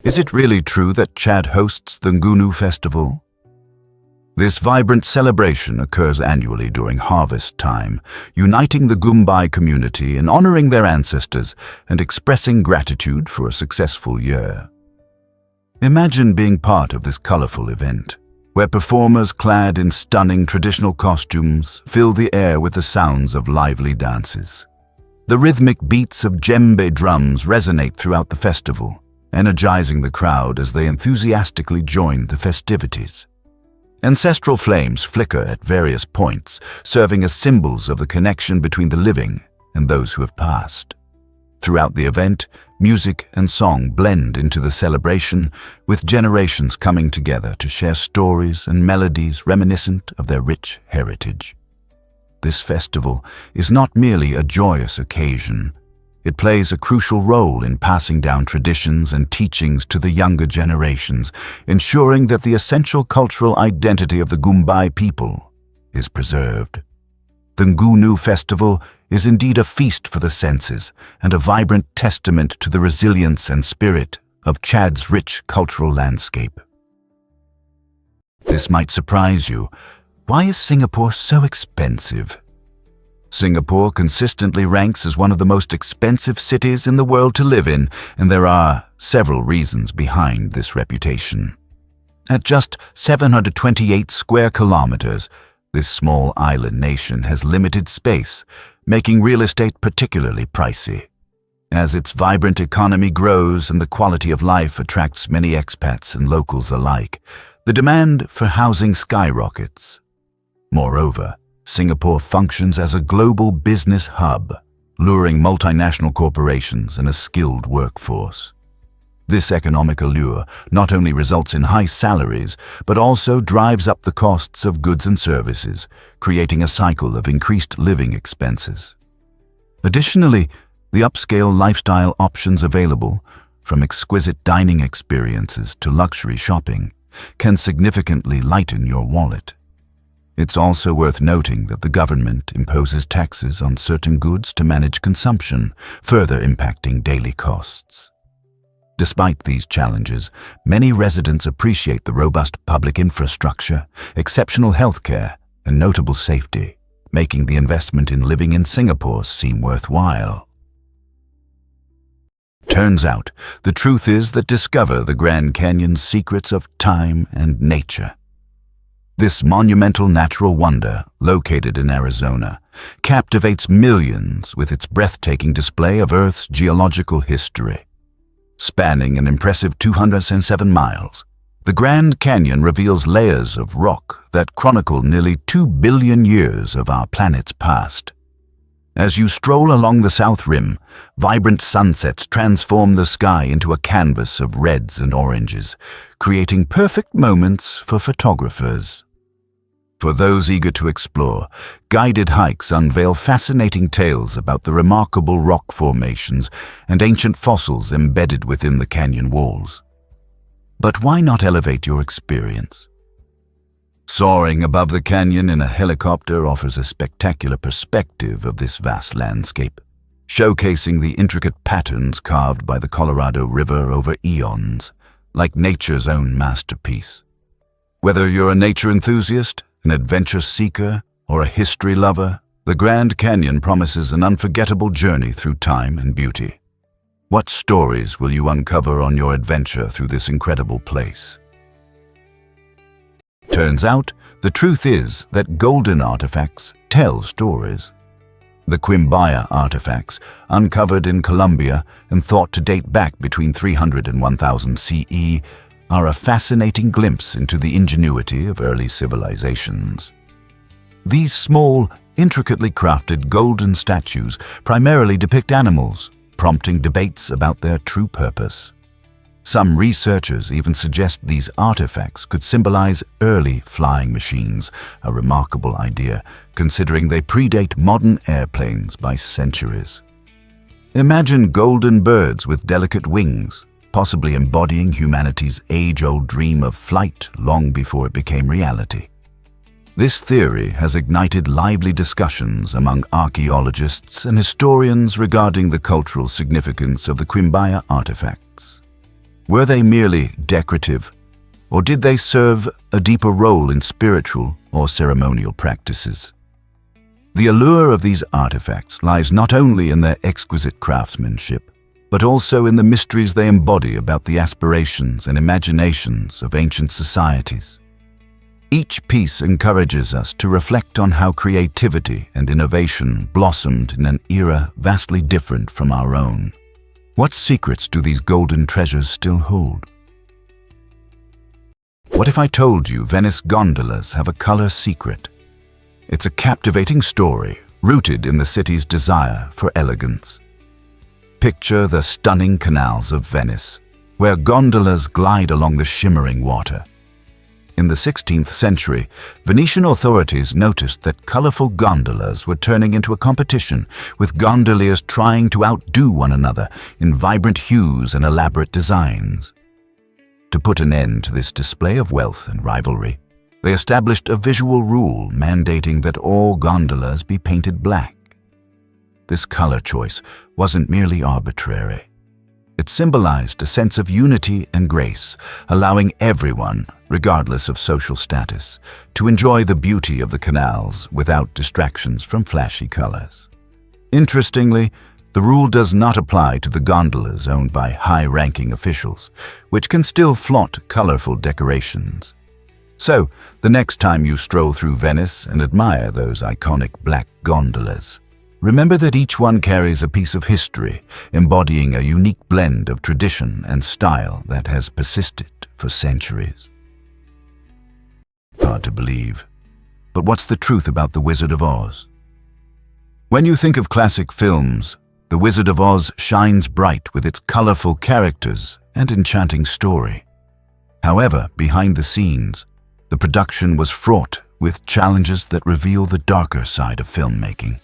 Is it really true that Chad hosts the Ngunu Festival? This vibrant celebration occurs annually during harvest time, uniting the Gumbai community in honoring their ancestors and expressing gratitude for a successful year. Imagine being part of this colorful event, where performers clad in stunning traditional costumes fill the air with the sounds of lively dances. The rhythmic beats of djembe drums resonate throughout the festival, energizing the crowd as they enthusiastically join the festivities. Ancestral flames flicker at various points, serving as symbols of the connection between the living and those who have passed. Throughout the event, music and song blend into the celebration, with generations coming together to share stories and melodies reminiscent of their rich heritage. This festival is not merely a joyous occasion. It plays a crucial role in passing down traditions and teachings to the younger generations, ensuring that the essential cultural identity of the Gumbai people is preserved. The Ngunu Festival is indeed a feast for the senses and a vibrant testament to the resilience and spirit of Chad's rich cultural landscape. This might surprise you. Why is Singapore so expensive? Singapore consistently ranks as one of the most expensive cities in the world to live in, and there are several reasons behind this reputation. At just 728 square kilometers, this small island nation has limited space, making real estate particularly pricey. As its vibrant economy grows and the quality of life attracts many expats and locals alike, the demand for housing skyrockets. Moreover, Singapore functions as a global business hub, luring multinational corporations and a skilled workforce. This economic allure not only results in high salaries, but also drives up the costs of goods and services, creating a cycle of increased living expenses. Additionally, the upscale lifestyle options available, from exquisite dining experiences to luxury shopping, can significantly lighten your wallet. It's also worth noting that the government imposes taxes on certain goods to manage consumption, further impacting daily costs. Despite these challenges, many residents appreciate the robust public infrastructure, exceptional healthcare, and notable safety, making the investment in living in Singapore seem worthwhile. Turns out, the truth is that discover the Grand Canyon's secrets of time and nature. This monumental natural wonder, located in Arizona, captivates millions with its breathtaking display of Earth's geological history. Spanning an impressive 207 miles, the Grand Canyon reveals layers of rock that chronicle nearly 2 billion years of our planet's past. As you stroll along the south rim, vibrant sunsets transform the sky into a canvas of reds and oranges, creating perfect moments for photographers. For those eager to explore, guided hikes unveil fascinating tales about the remarkable rock formations and ancient fossils embedded within the canyon walls. But why not elevate your experience? Soaring above the canyon in a helicopter offers a spectacular perspective of this vast landscape, showcasing the intricate patterns carved by the Colorado River over eons, like nature's own masterpiece. Whether you're a nature enthusiast, an adventure seeker, or a history lover, the Grand Canyon promises an unforgettable journey through time and beauty. What stories will you uncover on your adventure through this incredible place? Turns out, the truth is that golden artifacts tell stories. The Quimbaya artifacts, uncovered in Colombia and thought to date back between 300 and 1000 CE, are a fascinating glimpse into the ingenuity of early civilizations. These small, intricately crafted golden statues primarily depict animals, prompting debates about their true purpose. Some researchers even suggest these artifacts could symbolize early flying machines, a remarkable idea considering they predate modern airplanes by centuries. Imagine golden birds with delicate wings, possibly embodying humanity's age-old dream of flight long before it became reality. This theory has ignited lively discussions among archaeologists and historians regarding the cultural significance of the Quimbaya artifacts. Were they merely decorative, or did they serve a deeper role in spiritual or ceremonial practices? The allure of these artifacts lies not only in their exquisite craftsmanship, but also in the mysteries they embody about the aspirations and imaginations of ancient societies. Each piece encourages us to reflect on how creativity and innovation blossomed in an era vastly different from our own. What secrets do these golden treasures still hold? What if I told you Venice gondolas have a color secret? It's a captivating story rooted in the city's desire for elegance. Picture the stunning canals of Venice, where gondolas glide along the shimmering water. In the 16th century, Venetian authorities noticed that colorful gondolas were turning into a competition, with gondoliers trying to outdo one another in vibrant hues and elaborate designs. To put an end to this display of wealth and rivalry, they established a visual rule mandating that all gondolas be painted black. This color choice wasn't merely arbitrary. It symbolized a sense of unity and grace, allowing everyone, regardless of social status, to enjoy the beauty of the canals without distractions from flashy colors. Interestingly, the rule does not apply to the gondolas owned by high-ranking officials, which can still flaunt colorful decorations. So, the next time you stroll through Venice and admire those iconic black gondolas, remember that each one carries a piece of history, embodying a unique blend of tradition and style that has persisted for centuries. Hard to believe, but what's the truth about The Wizard of Oz? When you think of classic films, The Wizard of Oz shines bright with its colorful characters and enchanting story. However, behind the scenes, the production was fraught with challenges that reveal the darker side of filmmaking.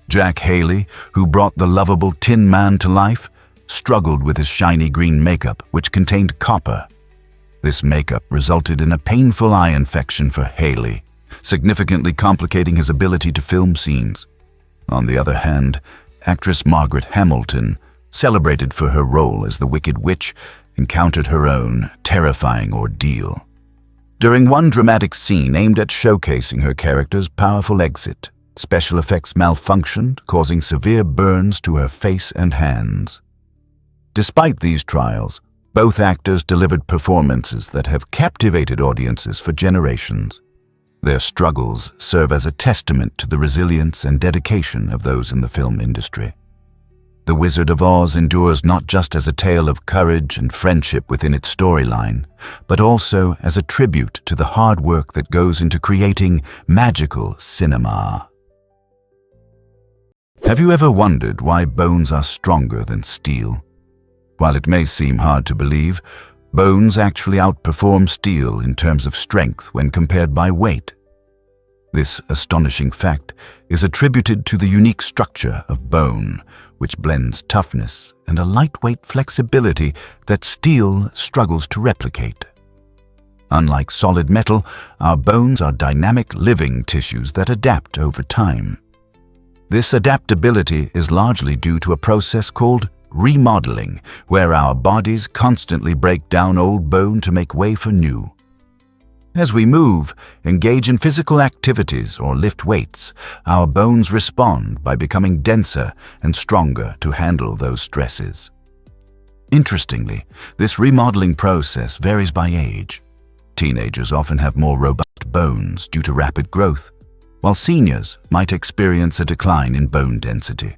Jack Haley, who brought the lovable Tin Man to life, struggled with his shiny green makeup, which contained copper. This makeup resulted in a painful eye infection for Haley, significantly complicating his ability to film scenes. On the other hand, actress Margaret Hamilton, celebrated for her role as the Wicked Witch, encountered her own terrifying ordeal. During one dramatic scene aimed at showcasing her character's powerful exit, special effects malfunctioned, causing severe burns to her face and hands. Despite these trials, both actors delivered performances that have captivated audiences for generations. Their struggles serve as a testament to the resilience and dedication of those in the film industry. The Wizard of Oz endures not just as a tale of courage and friendship within its storyline, but also as a tribute to the hard work that goes into creating magical cinema. Have you ever wondered why bones are stronger than steel? While it may seem hard to believe, bones actually outperform steel in terms of strength when compared by weight. This astonishing fact is attributed to the unique structure of bone, which blends toughness and a lightweight flexibility that steel struggles to replicate. Unlike solid metal, our bones are dynamic living tissues that adapt over time. This adaptability is largely due to a process called remodeling, where our bodies constantly break down old bone to make way for new. As we move, engage in physical activities, or lift weights, our bones respond by becoming denser and stronger to handle those stresses. Interestingly, this remodeling process varies by age. Teenagers often have more robust bones due to rapid growth, while seniors might experience a decline in bone density.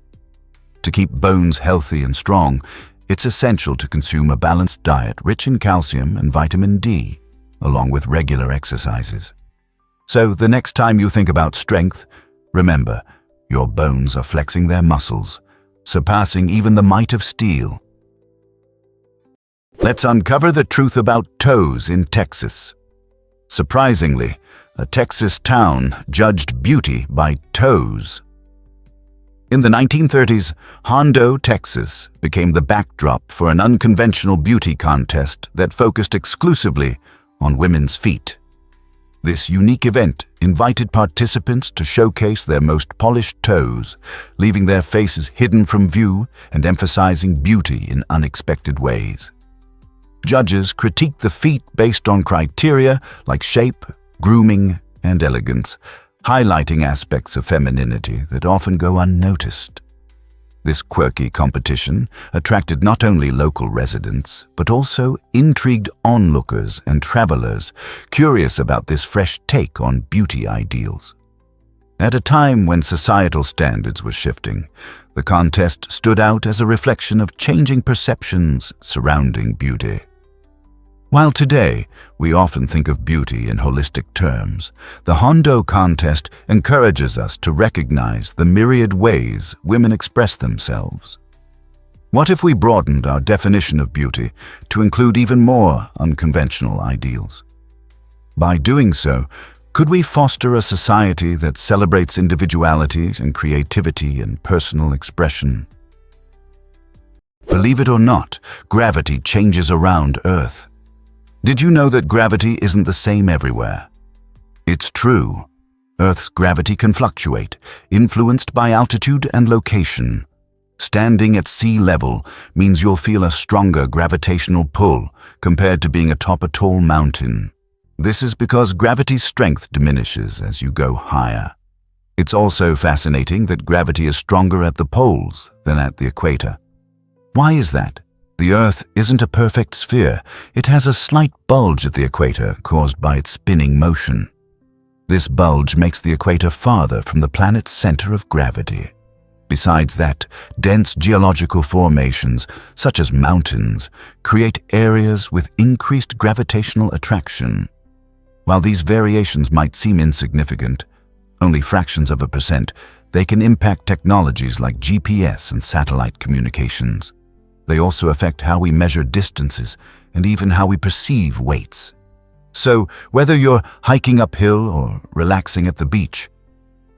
To keep bones healthy and strong, it's essential to consume a balanced diet rich in calcium and vitamin D, along with regular exercises. So the next time you think about strength, remember, your bones are flexing their muscles, surpassing even the might of steel. Let's uncover the truth about toes in Texas. Surprisingly, a Texas town judged beauty by toes. In the 1930s, Hondo, Texas, became the backdrop for an unconventional beauty contest that focused exclusively on women's feet. This unique event invited participants to showcase their most polished toes, leaving their faces hidden from view and emphasizing beauty in unexpected ways. Judges critique the feat based on criteria like shape, grooming, and elegance, highlighting aspects of femininity that often go unnoticed. This quirky competition attracted not only local residents, but also intrigued onlookers and travelers curious about this fresh take on beauty ideals. At a time when societal standards were shifting, the contest stood out as a reflection of changing perceptions surrounding beauty. While today we often think of beauty in holistic terms, the Hondo contest encourages us to recognize the myriad ways women express themselves. What if we broadened our definition of beauty to include even more unconventional ideals? By doing so, could we foster a society that celebrates individuality and creativity and personal expression? Believe it or not, gravity changes around Earth. Did you know that gravity isn't the same everywhere? It's true. Earth's gravity can fluctuate, influenced by altitude and location. Standing at sea level means you'll feel a stronger gravitational pull compared to being atop a tall mountain. This is because gravity's strength diminishes as you go higher. It's also fascinating that gravity is stronger at the poles than at the equator. Why is that? The Earth isn't a perfect sphere. It has a slight bulge at the equator caused by its spinning motion. This bulge makes the equator farther from the planet's center of gravity. Besides that, dense geological formations, such as mountains, create areas with increased gravitational attraction. While these variations might seem insignificant, only fractions of a percent, they can impact technologies like GPS and satellite communications. They also affect how we measure distances and even how we perceive weights. So, whether you're hiking uphill or relaxing at the beach,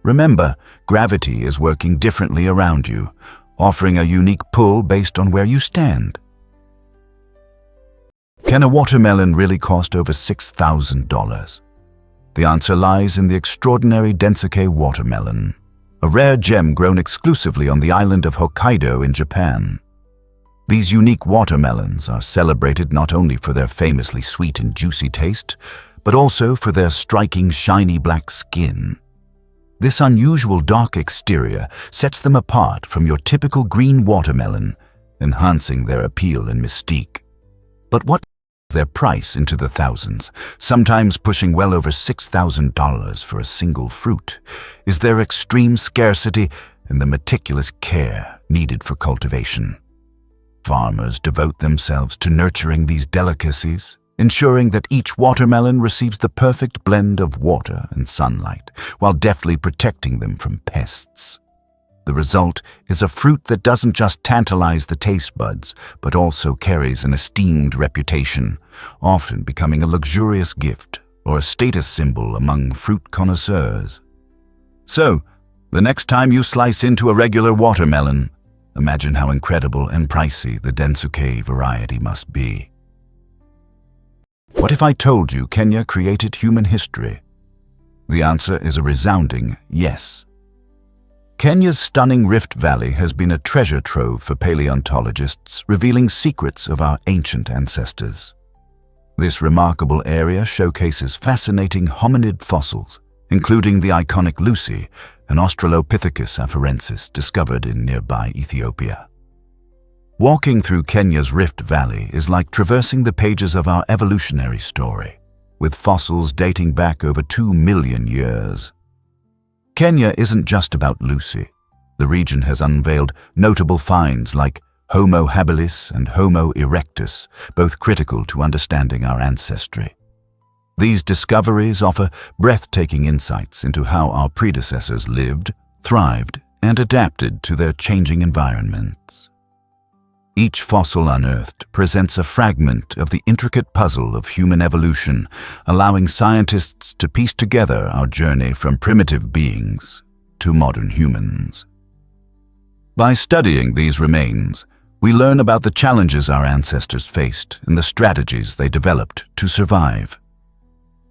remember, gravity is working differently around you, offering a unique pull based on where you stand. Can a watermelon really cost over $6,000? The answer lies in the extraordinary Densuke watermelon, a rare gem grown exclusively on the island of Hokkaido in Japan. These unique watermelons are celebrated not only for their famously sweet and juicy taste, but also for their striking shiny black skin. This unusual dark exterior sets them apart from your typical green watermelon, enhancing their appeal and mystique. But what's their price into the thousands, sometimes pushing well over $6,000 for a single fruit, is their extreme scarcity and the meticulous care needed for cultivation. Farmers devote themselves to nurturing these delicacies, ensuring that each watermelon receives the perfect blend of water and sunlight, while deftly protecting them from pests. The result is a fruit that doesn't just tantalize the taste buds, but also carries an esteemed reputation, often becoming a luxurious gift or a status symbol among fruit connoisseurs. So, the next time you slice into a regular watermelon, imagine how incredible and pricey the Densuke variety must be. What if I told you Kenya created human history? The answer is a resounding yes. Kenya's stunning Rift Valley has been a treasure trove for paleontologists, revealing secrets of our ancient ancestors. This remarkable area showcases fascinating hominid fossils, including the iconic Lucy, an Australopithecus afarensis discovered in nearby Ethiopia. Walking through Kenya's Rift Valley is like traversing the pages of our evolutionary story, with fossils dating back over 2 million years. Kenya isn't just about Lucy. The region has unveiled notable finds like Homo habilis and Homo erectus, both critical to understanding our ancestry. These discoveries offer breathtaking insights into how our predecessors lived, thrived, and adapted to their changing environments. Each fossil unearthed presents a fragment of the intricate puzzle of human evolution, allowing scientists to piece together our journey from primitive beings to modern humans. By studying these remains, we learn about the challenges our ancestors faced and the strategies they developed to survive.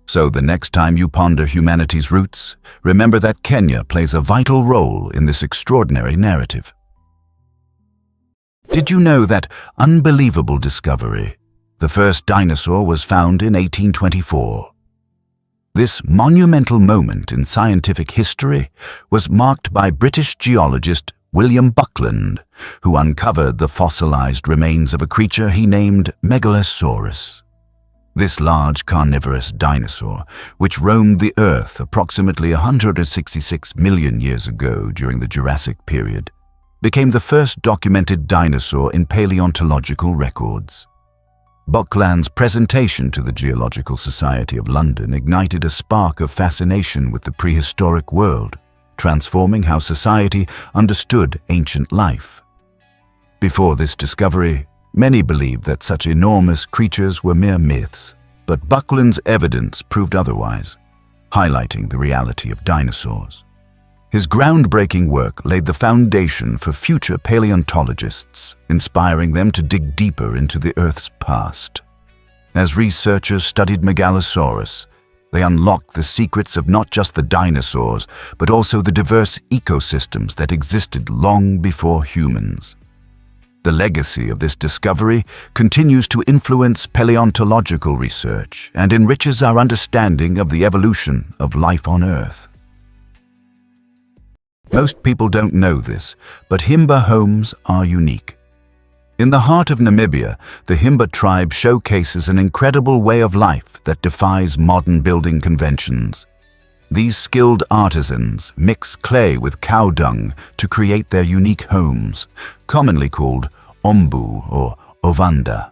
So the next time you ponder humanity's roots, remember that Kenya plays a vital role in this extraordinary narrative. Did you know that unbelievable discovery, The first dinosaur was found in 1824. This monumental moment in scientific history was marked by British geologist William Buckland, who uncovered the fossilized remains of a creature he named Megalosaurus. This large carnivorous dinosaur, which roamed the Earth approximately 166 million years ago during the Jurassic period, became the first documented dinosaur in paleontological records. Buckland's presentation to the Geological Society of London ignited a spark of fascination with the prehistoric world, transforming how society understood ancient life. Before this discovery, many believed that such enormous creatures were mere myths, but Buckland's evidence proved otherwise, highlighting the reality of dinosaurs. His groundbreaking work laid the foundation for future paleontologists, inspiring them to dig deeper into the Earth's past. As researchers studied Megalosaurus, they unlocked the secrets of not just the dinosaurs, but also the diverse ecosystems that existed long before humans. The legacy of this discovery continues to influence paleontological research and enriches our understanding of the evolution of life on Earth. Most people don't know this, but Himba homes are unique. In the heart of Namibia, the Himba tribe showcases an incredible way of life that defies modern building conventions. These skilled artisans mix clay with cow dung to create their unique homes, commonly called ombu or ovanda.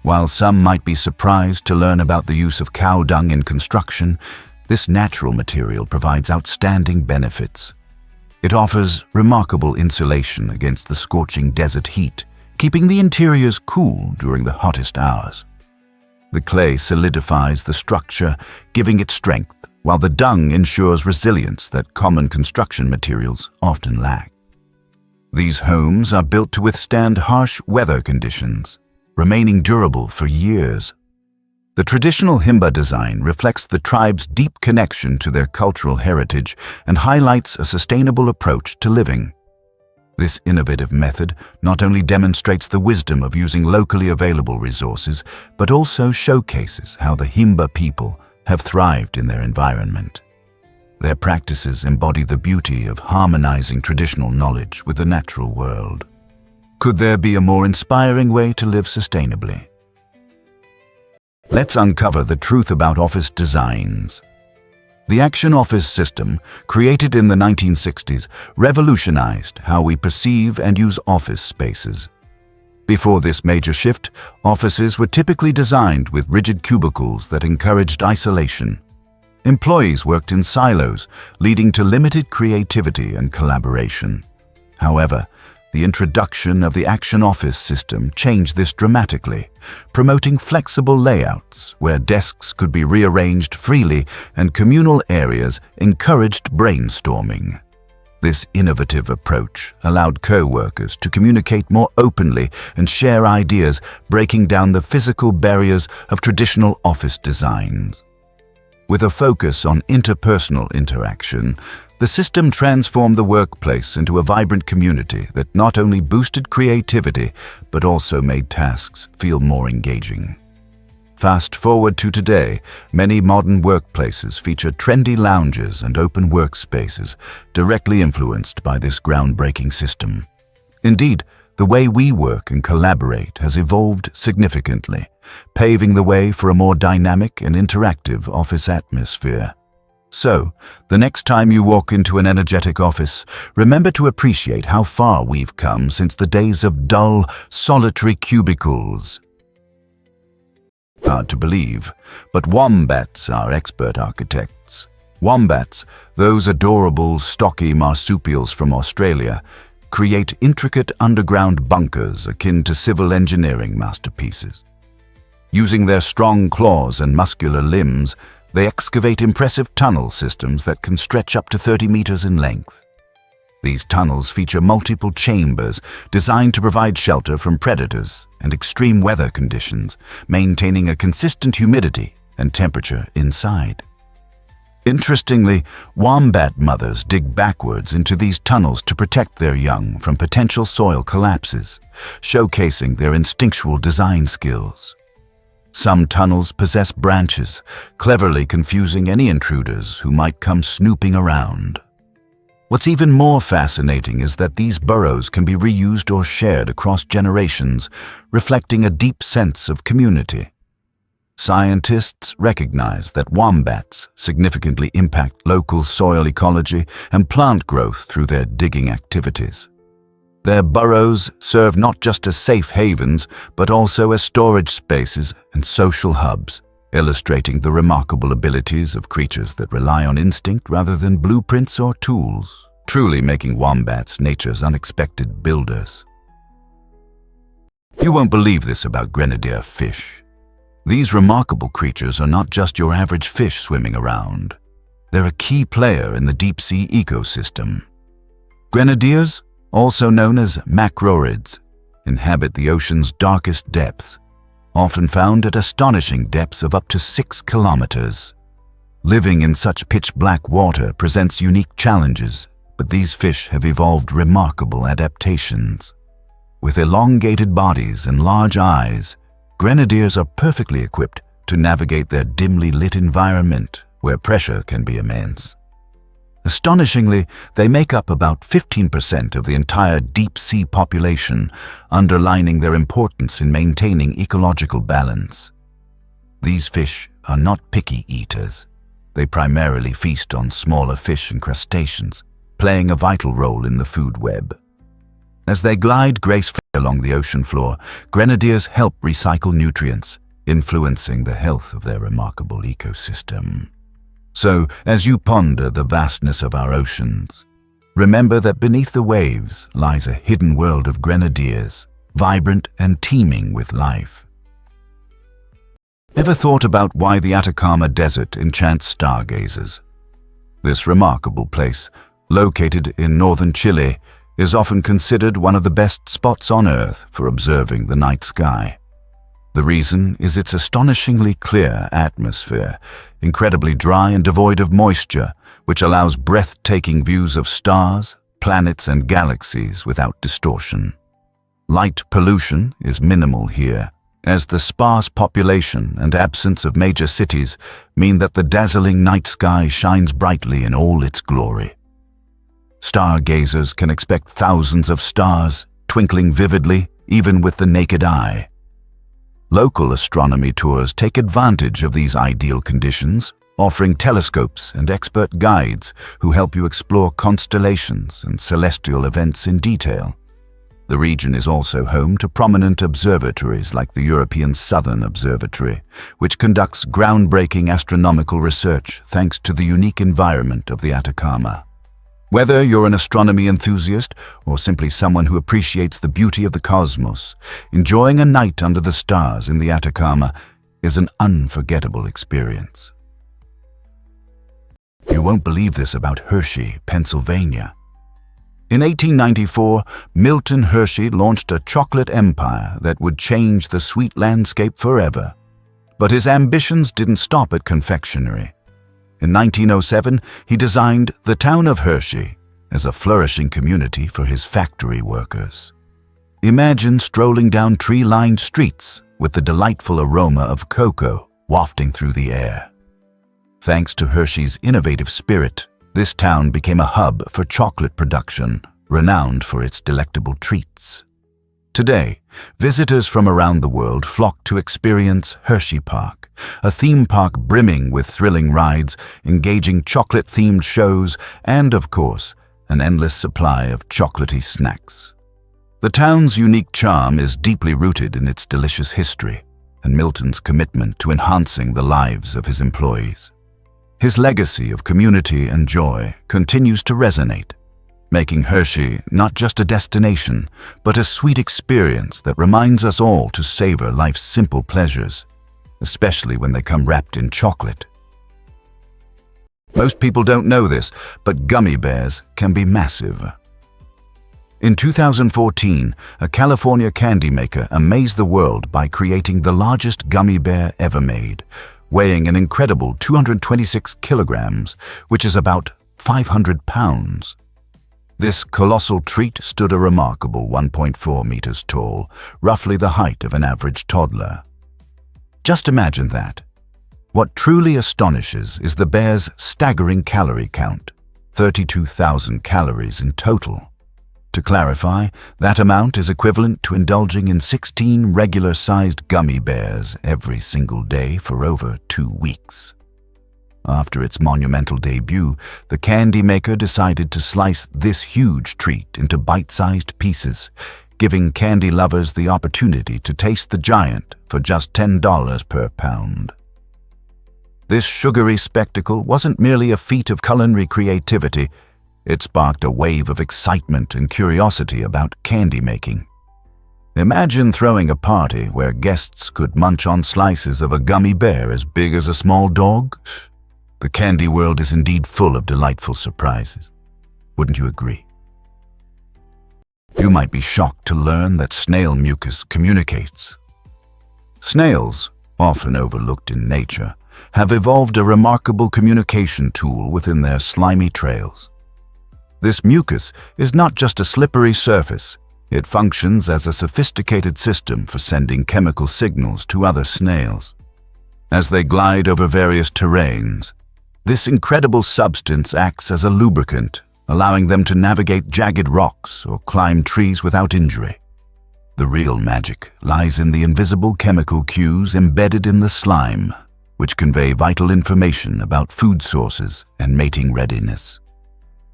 While some might be surprised to learn about the use of cow dung in construction, this natural material provides outstanding benefits. It offers remarkable insulation against the scorching desert heat, keeping the interiors cool during the hottest hours. The clay solidifies the structure, giving it strength, while the dung ensures resilience that common construction materials often lack. These homes are built to withstand harsh weather conditions, remaining durable for years. The traditional Himba design reflects the tribe's deep connection to their cultural heritage and highlights a sustainable approach to living. This innovative method not only demonstrates the wisdom of using locally available resources, but also showcases how the Himba people have thrived in their environment. Their practices embody the beauty of harmonizing traditional knowledge with the natural world. Could there be a more inspiring way to live sustainably? Let's uncover the truth about office designs. The Action Office system, created in the 1960s, revolutionized how we perceive and use office spaces. Before this major shift, offices were typically designed with rigid cubicles that encouraged isolation. Employees worked in silos, leading to limited creativity and collaboration. However, the introduction of the Action Office system changed this dramatically, promoting flexible layouts where desks could be rearranged freely and communal areas encouraged brainstorming. This innovative approach allowed co-workers to communicate more openly and share ideas, breaking down the physical barriers of traditional office designs. With a focus on interpersonal interaction, the system transformed the workplace into a vibrant community that not only boosted creativity, but also made tasks feel more engaging. Fast forward to today, many modern workplaces feature trendy lounges and open workspaces, directly influenced by this groundbreaking system. Indeed, the way we work and collaborate has evolved significantly, paving the way for a more dynamic and interactive office atmosphere. So, the next time you walk into an energetic office, remember to appreciate how far we've come since the days of dull, solitary cubicles. Hard to believe, but wombats are expert architects. Wombats, those adorable, stocky marsupials from Australia, create intricate underground bunkers akin to civil engineering masterpieces. Using their strong claws and muscular limbs, they excavate impressive tunnel systems that can stretch up to 30 meters in length. These tunnels feature multiple chambers designed to provide shelter from predators and extreme weather conditions, maintaining a consistent humidity and temperature inside. Interestingly, wombat mothers dig backwards into these tunnels to protect their young from potential soil collapses, showcasing their instinctual design skills. Some tunnels possess branches, cleverly confusing any intruders who might come snooping around. What's even more fascinating is that these burrows can be reused or shared across generations, reflecting a deep sense of community. Scientists recognize that wombats significantly impact local soil ecology and plant growth through their digging activities. Their burrows serve not just as safe havens, but also as storage spaces and social hubs, illustrating the remarkable abilities of creatures that rely on instinct rather than blueprints or tools, truly making wombats nature's unexpected builders. You won't believe this about grenadier fish. These remarkable creatures are not just your average fish swimming around. They're a key player in the deep-sea ecosystem. Grenadiers, also known as macrorids, inhabit the ocean's darkest depths, often found at astonishing depths of up to 6 kilometers. Living in such pitch-black water presents unique challenges, but these fish have evolved remarkable adaptations. With elongated bodies and large eyes, grenadiers are perfectly equipped to navigate their dimly lit environment where pressure can be immense. Astonishingly, they make up about 15% of the entire deep-sea population, underlining their importance in maintaining ecological balance. These fish are not picky eaters. They primarily feast on smaller fish and crustaceans, playing a vital role in the food web. As they glide gracefully along the ocean floor, grenadiers help recycle nutrients, influencing the health of their remarkable ecosystem. So, as you ponder the vastness of our oceans, remember that beneath the waves lies a hidden world of grenadiers, vibrant and teeming with life. Ever thought about why the Atacama Desert enchants stargazers? This remarkable place, located in northern Chile, is often considered one of the best spots on Earth for observing the night sky. The reason is its astonishingly clear atmosphere, incredibly dry and devoid of moisture, which allows breathtaking views of stars, planets, and galaxies without distortion. Light pollution is minimal here, as the sparse population and absence of major cities mean that the dazzling night sky shines brightly in all its glory. Stargazers can expect thousands of stars, twinkling vividly, even with the naked eye. Local astronomy tours take advantage of these ideal conditions, offering telescopes and expert guides who help you explore constellations and celestial events in detail. The region is also home to prominent observatories like the European Southern Observatory, which conducts groundbreaking astronomical research thanks to the unique environment of the Atacama. Whether you're an astronomy enthusiast or simply someone who appreciates the beauty of the cosmos, enjoying a night under the stars in the Atacama is an unforgettable experience. You won't believe this about Hershey, Pennsylvania. In 1894, Milton Hershey launched a chocolate empire that would change the sweet landscape forever. But his ambitions didn't stop at confectionery. In 1907, he designed the town of Hershey as a flourishing community for his factory workers. Imagine strolling down tree-lined streets with the delightful aroma of cocoa wafting through the air. Thanks to Hershey's innovative spirit, this town became a hub for chocolate production, renowned for its delectable treats. Today, visitors from around the world flock to experience Hershey Park, a theme park brimming with thrilling rides, engaging chocolate-themed shows, and, of course, an endless supply of chocolatey snacks. The town's unique charm is deeply rooted in its delicious history and Milton's commitment to enhancing the lives of his employees. His legacy of community and joy continues to resonate, making Hershey not just a destination, but a sweet experience that reminds us all to savor life's simple pleasures, especially when they come wrapped in chocolate. Most people don't know this, but gummy bears can be massive. In 2014, a California candy maker amazed the world by creating the largest gummy bear ever made, weighing an incredible 226 kilograms, which is about 500 pounds. This colossal treat stood a remarkable 1.4 meters tall, roughly the height of an average toddler. Just imagine that. What truly astonishes is the bear's staggering calorie count, 32,000 calories in total. To clarify, that amount is equivalent to indulging in 16 regular-sized gummy bears every single day for over 2 weeks. After its monumental debut, the candy maker decided to slice this huge treat into bite-sized pieces, giving candy lovers the opportunity to taste the giant for just $10 per pound. This sugary spectacle wasn't merely a feat of culinary creativity, it sparked a wave of excitement and curiosity about candy making. Imagine throwing a party where guests could munch on slices of a gummy bear as big as a small dog. The candy world is indeed full of delightful surprises. Wouldn't you agree? You might be shocked to learn that snail mucus communicates. Snails, often overlooked in nature, have evolved a remarkable communication tool within their slimy trails. This mucus is not just a slippery surface, it functions as a sophisticated system for sending chemical signals to other snails. As they glide over various terrains, this incredible substance acts as a lubricant, allowing them to navigate jagged rocks or climb trees without injury. The real magic lies in the invisible chemical cues embedded in the slime, which convey vital information about food sources and mating readiness.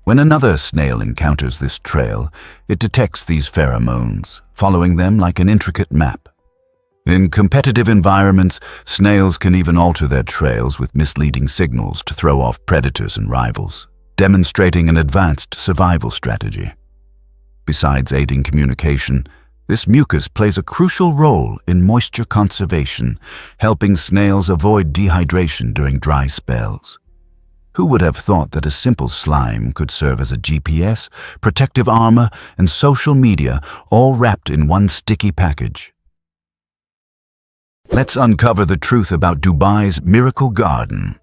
When another snail encounters this trail, it detects these pheromones, following them like an intricate map. In competitive environments, snails can even alter their trails with misleading signals to throw off predators and rivals, demonstrating an advanced survival strategy. Besides aiding communication, this mucus plays a crucial role in moisture conservation, helping snails avoid dehydration during dry spells. Who would have thought that a simple slime could serve as a GPS, protective armor, and social media, all wrapped in one sticky package? Let's uncover the truth about Dubai's Miracle Garden.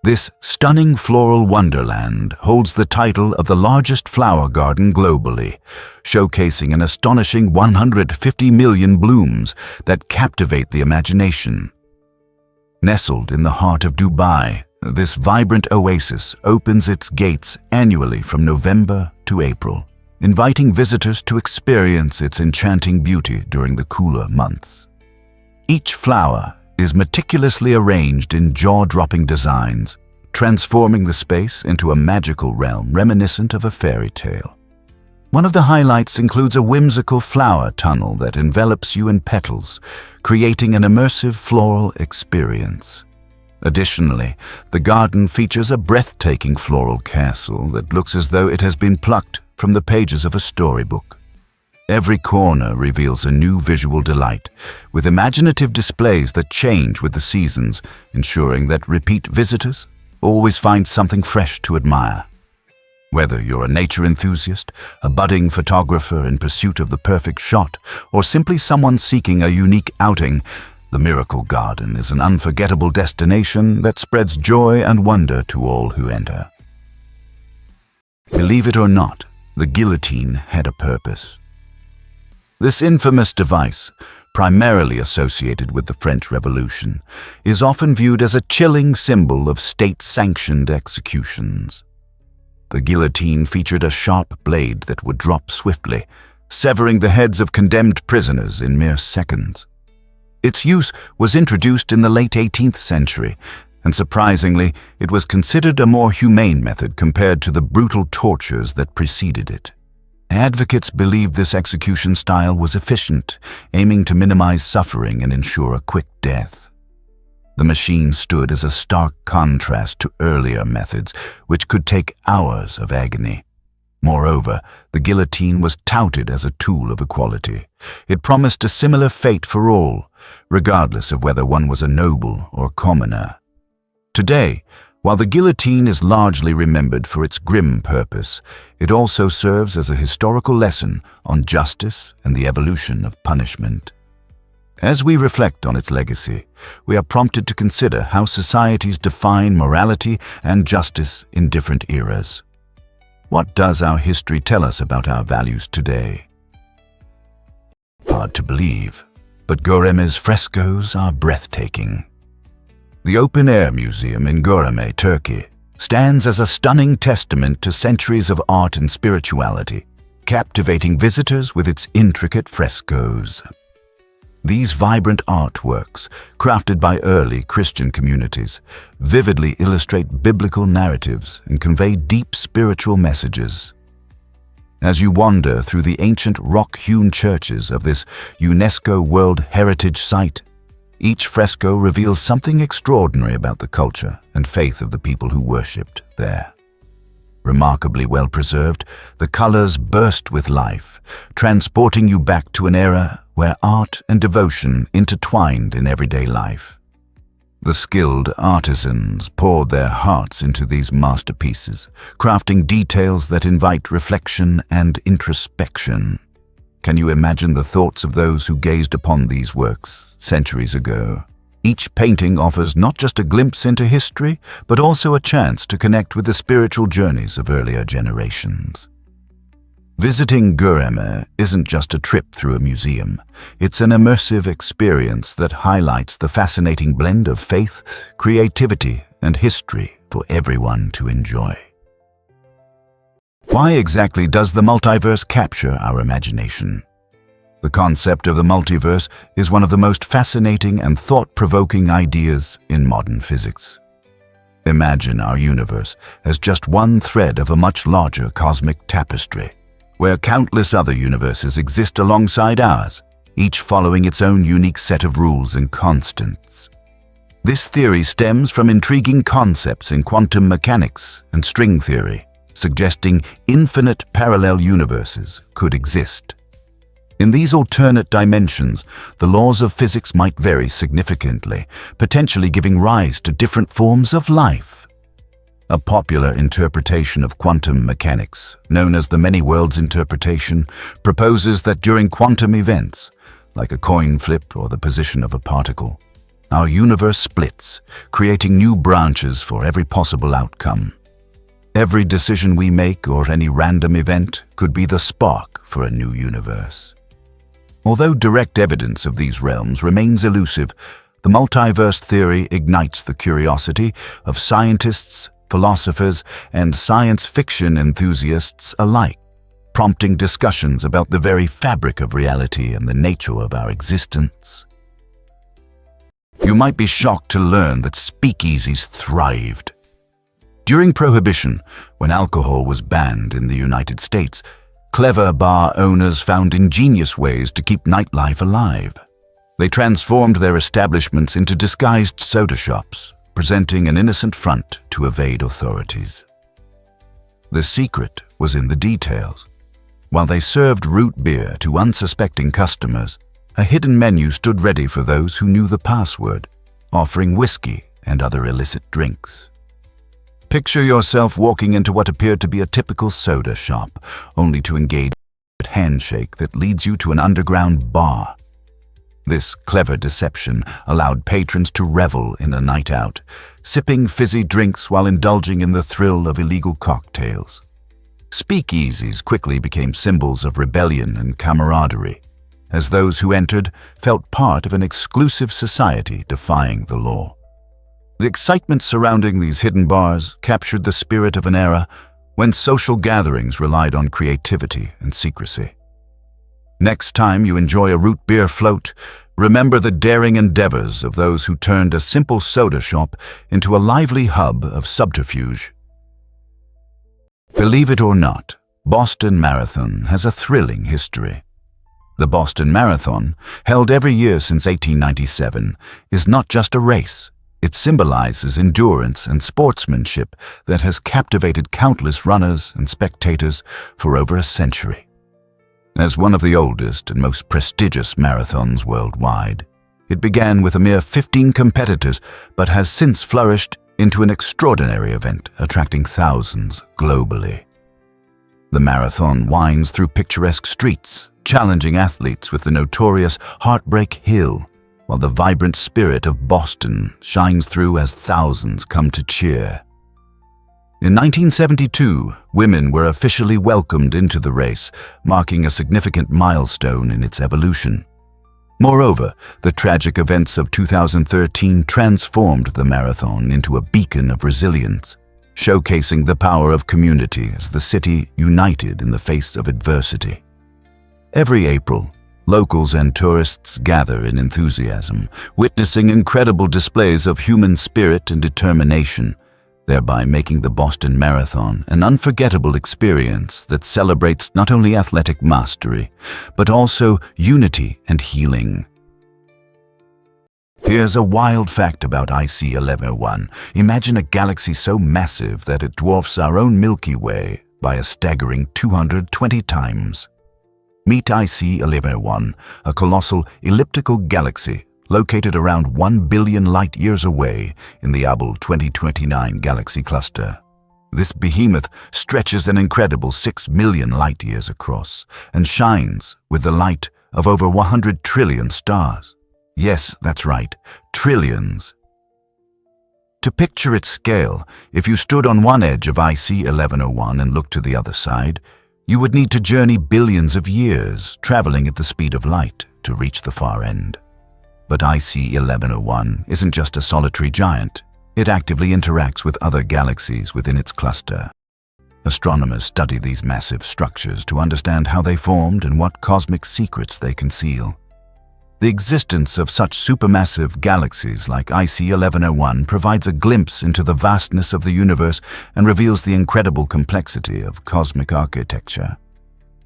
This stunning floral wonderland holds the title of the largest flower garden globally, showcasing an astonishing 150 million blooms that captivate the imagination. Nestled in the heart of Dubai, this vibrant oasis opens its gates annually from November to April, inviting visitors to experience its enchanting beauty during the cooler months. Each flower is meticulously arranged in jaw-dropping designs, transforming the space into a magical realm reminiscent of a fairy tale. One of the highlights includes a whimsical flower tunnel that envelops you in petals, creating an immersive floral experience. Additionally, the garden features a breathtaking floral castle that looks as though it has been plucked from the pages of a storybook. Every corner reveals a new visual delight, with imaginative displays that change with the seasons, ensuring that repeat visitors always find something fresh to admire. Whether you're a nature enthusiast, a budding photographer in pursuit of the perfect shot, or simply someone seeking a unique outing, the Miracle Garden is an unforgettable destination that spreads joy and wonder to all who enter. Believe it or not, the guillotine had a purpose. This infamous device, primarily associated with the French Revolution, is often viewed as a chilling symbol of state-sanctioned executions. The guillotine featured a sharp blade that would drop swiftly, severing the heads of condemned prisoners in mere seconds. Its use was introduced in the late 18th century, and surprisingly, it was considered a more humane method compared to the brutal tortures that preceded it. Advocates believed this execution style was efficient, aiming to minimize suffering and ensure a quick death. The machine stood as a stark contrast to earlier methods, which could take hours of agony. Moreover, the guillotine was touted as a tool of equality. It promised a similar fate for all, regardless of whether one was a noble or commoner. Today, while the guillotine is largely remembered for its grim purpose, it also serves as a historical lesson on justice and the evolution of punishment. As we reflect on its legacy, we are prompted to consider how societies define morality and justice in different eras. What does our history tell us about our values today? Hard to believe, but Göreme's frescoes are breathtaking. The open-air museum in Göreme, Turkey, stands as a stunning testament to centuries of art and spirituality, captivating visitors with its intricate frescoes. These vibrant artworks, crafted by early Christian communities, vividly illustrate biblical narratives and convey deep spiritual messages. As you wander through the ancient rock-hewn churches of this UNESCO World Heritage Site, each fresco reveals something extraordinary about the culture and faith of the people who worshipped there. Remarkably well preserved, the colors burst with life, transporting you back to an era where art and devotion intertwined in everyday life. The skilled artisans poured their hearts into these masterpieces, crafting details that invite reflection and introspection. Can you imagine the thoughts of those who gazed upon these works centuries ago? Each painting offers not just a glimpse into history, but also a chance to connect with the spiritual journeys of earlier generations. Visiting Göreme isn't just a trip through a museum. It's an immersive experience that highlights the fascinating blend of faith, creativity, and history for everyone to enjoy. Why exactly does the multiverse capture our imagination? The concept of the multiverse is one of the most fascinating and thought-provoking ideas in modern physics. Imagine our universe as just one thread of a much larger cosmic tapestry, where countless other universes exist alongside ours, each following its own unique set of rules and constants. This theory stems from intriguing concepts in quantum mechanics and string theory, suggesting infinite parallel universes could exist. In these alternate dimensions, the laws of physics might vary significantly, potentially giving rise to different forms of life. A popular interpretation of quantum mechanics, known as the many worlds interpretation, proposes that during quantum events, like a coin flip or the position of a particle, our universe splits, creating new branches for every possible outcome. Every decision we make or any random event could be the spark for a new universe. Although direct evidence of these realms remains elusive, the multiverse theory ignites the curiosity of scientists, philosophers, and science fiction enthusiasts alike, prompting discussions about the very fabric of reality and the nature of our existence. You might be shocked to learn that speakeasies thrived. During Prohibition, when alcohol was banned in the United States, clever bar owners found ingenious ways to keep nightlife alive. They transformed their establishments into disguised soda shops, presenting an innocent front to evade authorities. The secret was in the details. While they served root beer to unsuspecting customers, a hidden menu stood ready for those who knew the password, offering whiskey and other illicit drinks. Picture yourself walking into what appeared to be a typical soda shop, only to engage in a handshake that leads you to an underground bar. This clever deception allowed patrons to revel in a night out, sipping fizzy drinks while indulging in the thrill of illegal cocktails. Speakeasies quickly became symbols of rebellion and camaraderie, as those who entered felt part of an exclusive society defying the law. The excitement surrounding these hidden bars captured the spirit of an era when social gatherings relied on creativity and secrecy. Next time you enjoy a root beer float, remember the daring endeavors of those who turned a simple soda shop into a lively hub of subterfuge. Believe it or not, Boston Marathon has a thrilling history. The Boston Marathon, held every year since 1897, is not just a race. It symbolizes endurance and sportsmanship that has captivated countless runners and spectators for over a century. As one of the oldest and most prestigious marathons worldwide, it began with a mere 15 competitors but has since flourished into an extraordinary event attracting thousands globally. The marathon winds through picturesque streets, challenging athletes with the notorious Heartbreak Hill, while the vibrant spirit of Boston shines through as thousands come to cheer. In 1972, women were officially welcomed into the race, marking a significant milestone in its evolution. Moreover, the tragic events of 2013 transformed the marathon into a beacon of resilience, showcasing the power of community as the city united in the face of adversity. Every April, locals and tourists gather in enthusiasm, witnessing incredible displays of human spirit and determination, thereby making the Boston Marathon an unforgettable experience that celebrates not only athletic mastery, but also unity and healing. Here's a wild fact about IC 1101. Imagine a galaxy so massive that it dwarfs our own Milky Way by a staggering 220 times. Meet IC 1101, a colossal elliptical galaxy located around 1 billion light-years away in the Abell 2029 galaxy cluster. This behemoth stretches an incredible 6 million light-years across and shines with the light of over 100 trillion stars. Yes, that's right, trillions. To picture its scale, if you stood on one edge of IC 1101 and looked to the other side, you would need to journey billions of years, traveling at the speed of light to reach the far end. But IC 1101 isn't just a solitary giant. It actively interacts with other galaxies within its cluster. Astronomers study these massive structures to understand how they formed and what cosmic secrets they conceal. The existence of such supermassive galaxies like IC 1101 provides a glimpse into the vastness of the universe and reveals the incredible complexity of cosmic architecture.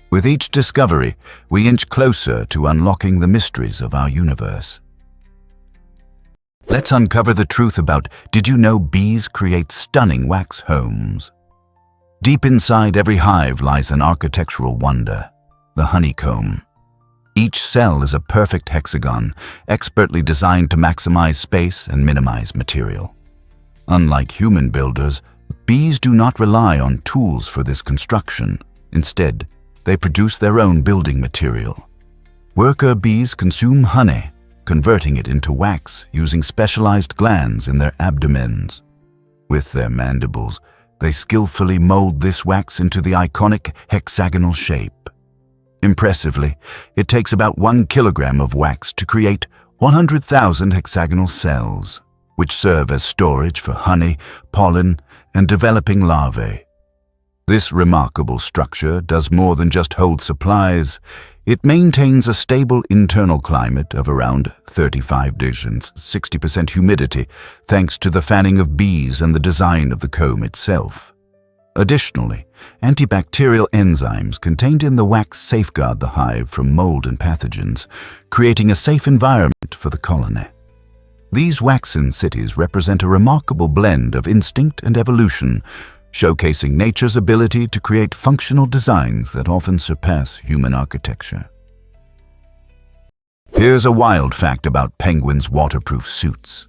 With each discovery, we inch closer to unlocking the mysteries of our universe. Let's uncover the truth about did you know bees create stunning wax homes? Deep inside every hive lies an architectural wonder, the honeycomb. Each cell is a perfect hexagon, expertly designed to maximize space and minimize material. Unlike human builders, bees do not rely on tools for this construction. Instead, they produce their own building material. Worker bees consume honey, converting it into wax using specialized glands in their abdomens. With their mandibles, they skillfully mold this wax into the iconic hexagonal shape. Impressively, it takes about 1 kilogram of wax to create 100,000 hexagonal cells, which serve as storage for honey, pollen, and developing larvae. This remarkable structure does more than just hold supplies. It maintains a stable internal climate of around 35 degrees, 60% humidity, thanks to the fanning of bees and the design of the comb itself. Additionally, antibacterial enzymes contained in the wax safeguard the hive from mold and pathogens, creating a safe environment for the colony. These waxen cities represent a remarkable blend of instinct and evolution, showcasing nature's ability to create functional designs that often surpass human architecture. Here's a wild fact about penguins' waterproof suits.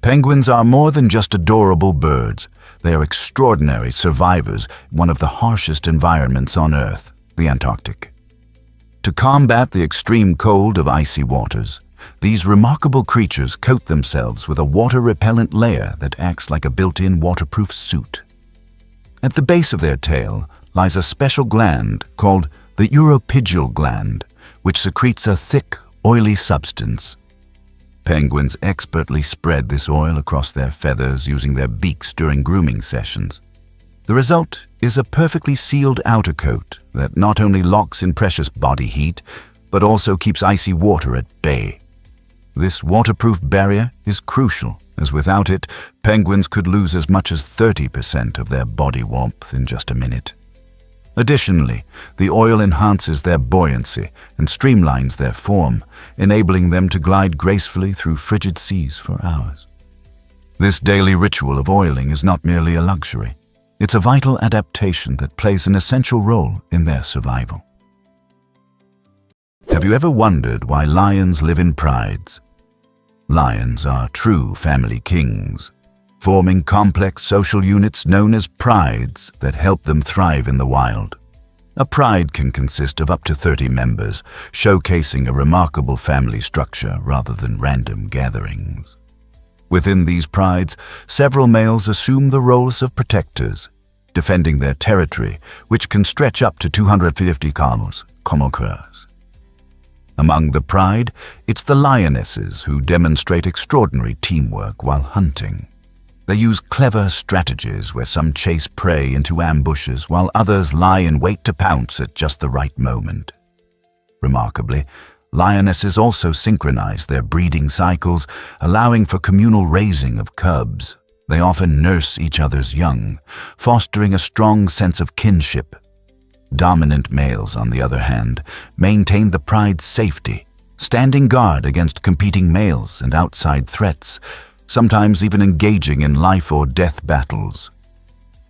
Penguins are more than just adorable birds. They are extraordinary survivors in one of the harshest environments on Earth, the Antarctic. To combat the extreme cold of icy waters, these remarkable creatures coat themselves with a water-repellent layer that acts like a built-in waterproof suit. At the base of their tail lies a special gland called the uropygial gland, which secretes a thick, oily substance. Penguins expertly spread this oil across their feathers using their beaks during grooming sessions. The result is a perfectly sealed outer coat that not only locks in precious body heat, but also keeps icy water at bay. This waterproof barrier is crucial, as without it, penguins could lose as much as 30% of their body warmth in just a minute. Additionally, the oil enhances their buoyancy and streamlines their form, enabling them to glide gracefully through frigid seas for hours. This daily ritual of oiling is not merely a luxury. It's a vital adaptation that plays an essential role in their survival. Have you ever wondered why lions live in prides? Lions are true family kings, forming complex social units known as prides that help them thrive in the wild. A pride can consist of up to 30 members, showcasing a remarkable family structure rather than random gatherings. Within these prides, several males assume the roles of protectors, defending their territory, which can stretch up to 250 kilometers. Among the pride, it's the lionesses who demonstrate extraordinary teamwork while hunting. They use clever strategies where some chase prey into ambushes while others lie in wait to pounce at just the right moment. Remarkably, lionesses also synchronize their breeding cycles, allowing for communal raising of cubs. They often nurse each other's young, fostering a strong sense of kinship. Dominant males, on the other hand, maintain the pride's safety, standing guard against competing males and outside threats, sometimes even engaging in life or death battles.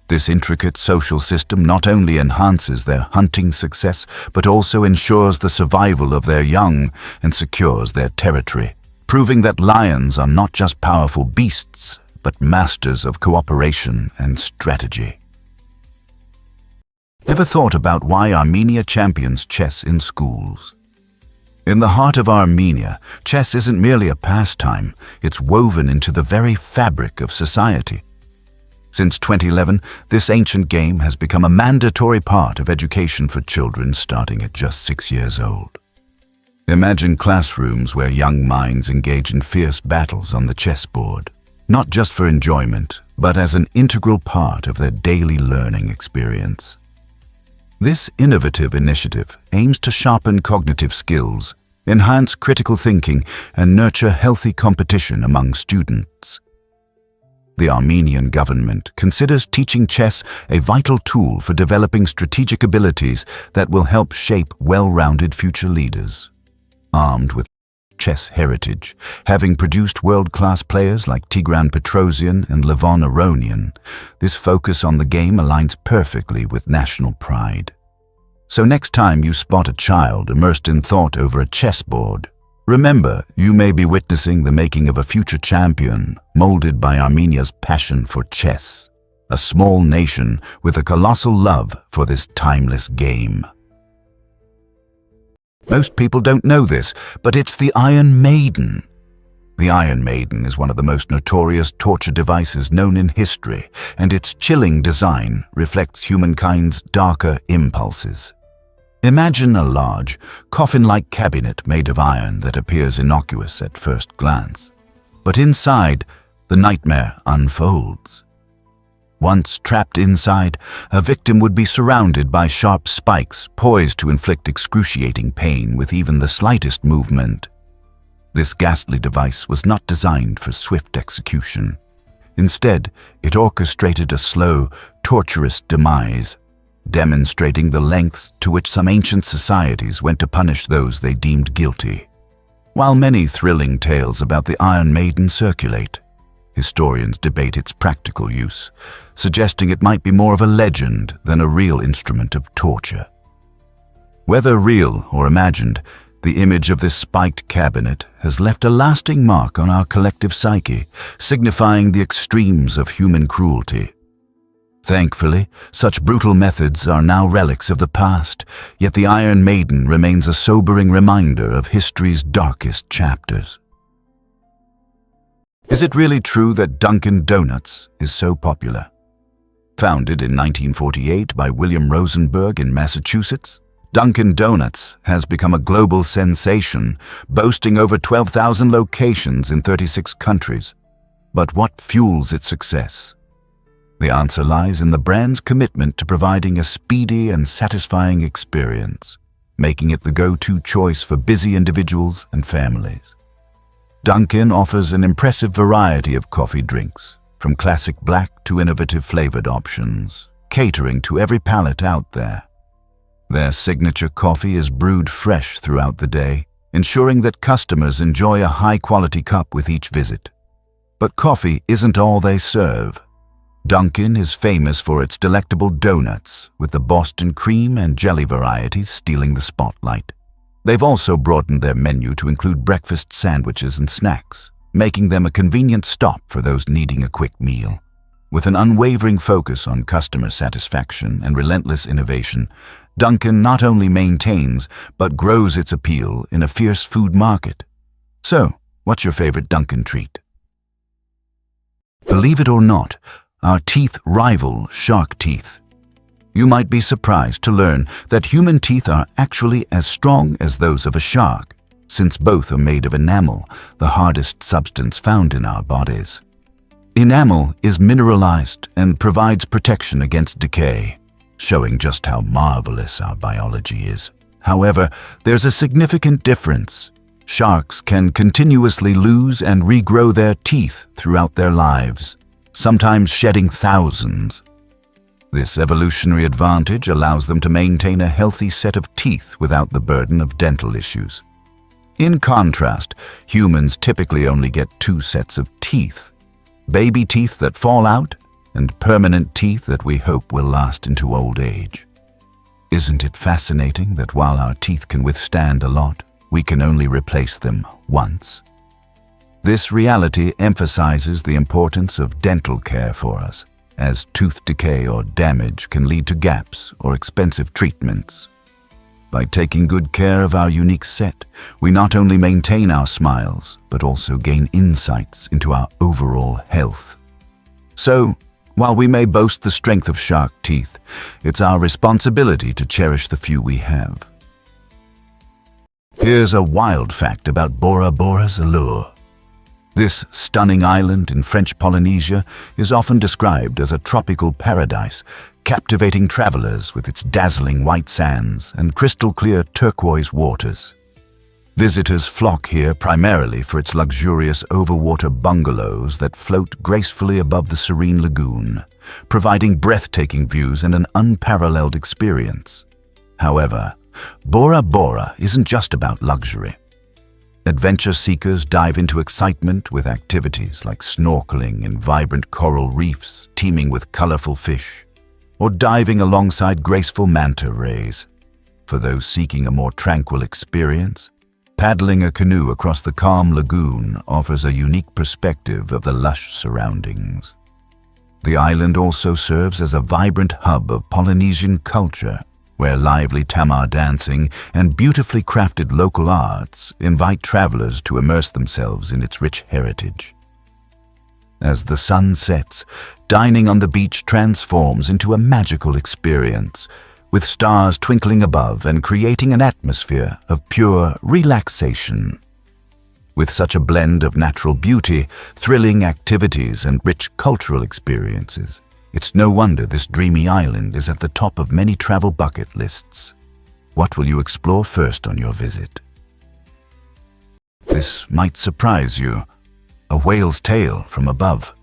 This intricate social system not only enhances their hunting success, but also ensures the survival of their young and secures their territory, proving that lions are not just powerful beasts, but masters of cooperation and strategy. Ever thought about why Armenia champions chess in schools? In the heart of Armenia, chess isn't merely a pastime, it's woven into the very fabric of society. Since 2011, this ancient game has become a mandatory part of education for children starting at just 6 years old. Imagine classrooms where young minds engage in fierce battles on the chessboard, not just for enjoyment, but as an integral part of their daily learning experience. This innovative initiative aims to sharpen cognitive skills, enhance critical thinking, and nurture healthy competition among students. The Armenian government considers teaching chess a vital tool for developing strategic abilities that will help shape well-rounded future leaders. Armed with chess heritage, having produced world-class players like Tigran Petrosian and Levon Aronian, this focus on the game aligns perfectly with national pride. So next time you spot a child immersed in thought over a chessboard, remember you may be witnessing the making of a future champion molded by Armenia's passion for chess, a small nation with a colossal love for this timeless game. Most people don't know this, but it's the Iron Maiden. The Iron Maiden is one of the most notorious torture devices known in history, and its chilling design reflects humankind's darker impulses. Imagine a large, coffin-like cabinet made of iron that appears innocuous at first glance. But inside, the nightmare unfolds. Once trapped inside, a victim would be surrounded by sharp spikes poised to inflict excruciating pain with even the slightest movement. This ghastly device was not designed for swift execution. Instead, it orchestrated a slow, torturous demise, demonstrating the lengths to which some ancient societies went to punish those they deemed guilty. While many thrilling tales about the Iron Maiden circulate, historians debate its practical use, suggesting it might be more of a legend than a real instrument of torture. Whether real or imagined, the image of this spiked cabinet has left a lasting mark on our collective psyche, signifying the extremes of human cruelty. Thankfully, such brutal methods are now relics of the past, yet the Iron Maiden remains a sobering reminder of history's darkest chapters. Is it really true that Dunkin' Donuts is so popular? Founded in 1948 by William Rosenberg in Massachusetts, Dunkin' Donuts has become a global sensation, boasting over 12,000 locations in 36 countries. But what fuels its success? The answer lies in the brand's commitment to providing a speedy and satisfying experience, making it the go-to choice for busy individuals and families. Dunkin' offers an impressive variety of coffee drinks, from classic black to innovative flavored options, catering to every palate out there. Their signature coffee is brewed fresh throughout the day, ensuring that customers enjoy a high-quality cup with each visit. But coffee isn't all they serve. Dunkin' is famous for its delectable donuts, with the Boston cream and jelly varieties stealing the spotlight. They've also broadened their menu to include breakfast sandwiches and snacks, making them a convenient stop for those needing a quick meal. With an unwavering focus on customer satisfaction and relentless innovation, Dunkin' not only maintains, but grows its appeal in a fierce food market. So, what's your favorite Dunkin' treat? Believe it or not, our teeth rival shark teeth. You might be surprised to learn that human teeth are actually as strong as those of a shark, since both are made of enamel, the hardest substance found in our bodies. Enamel is mineralized and provides protection against decay, showing just how marvelous our biology is. However, there's a significant difference. Sharks can continuously lose and regrow their teeth throughout their lives, sometimes shedding thousands. This evolutionary advantage allows them to maintain a healthy set of teeth without the burden of dental issues. In contrast, humans typically only get 2 sets of teeth: baby teeth that fall out and permanent teeth that we hope will last into old age. Isn't it fascinating that while our teeth can withstand a lot, we can only replace them once? This reality emphasizes the importance of dental care for us, as tooth decay or damage can lead to gaps or expensive treatments. By taking good care of our unique set, we not only maintain our smiles, but also gain insights into our overall health. So, while we may boast the strength of shark teeth, it's our responsibility to cherish the few we have. Here's a wild fact about Bora Bora's allure. This stunning island in French Polynesia is often described as a tropical paradise, captivating travelers with its dazzling white sands and crystal-clear turquoise waters. Visitors flock here primarily for its luxurious overwater bungalows that float gracefully above the serene lagoon, providing breathtaking views and an unparalleled experience. However, Bora Bora isn't just about luxury. Adventure seekers dive into excitement with activities like snorkeling in vibrant coral reefs teeming with colorful fish, or diving alongside graceful manta rays. For those seeking a more tranquil experience, paddling a canoe across the calm lagoon offers a unique perspective of the lush surroundings. The island also serves as a vibrant hub of Polynesian culture, where lively tamar dancing and beautifully crafted local arts invite travelers to immerse themselves in its rich heritage. As the sun sets, dining on the beach transforms into a magical experience, with stars twinkling above and creating an atmosphere of pure relaxation. With such a blend of natural beauty, thrilling activities, and rich cultural experiences, it's no wonder this dreamy island is at the top of many travel bucket lists. What will you explore first on your visit? This might surprise you: a whale's tail from above.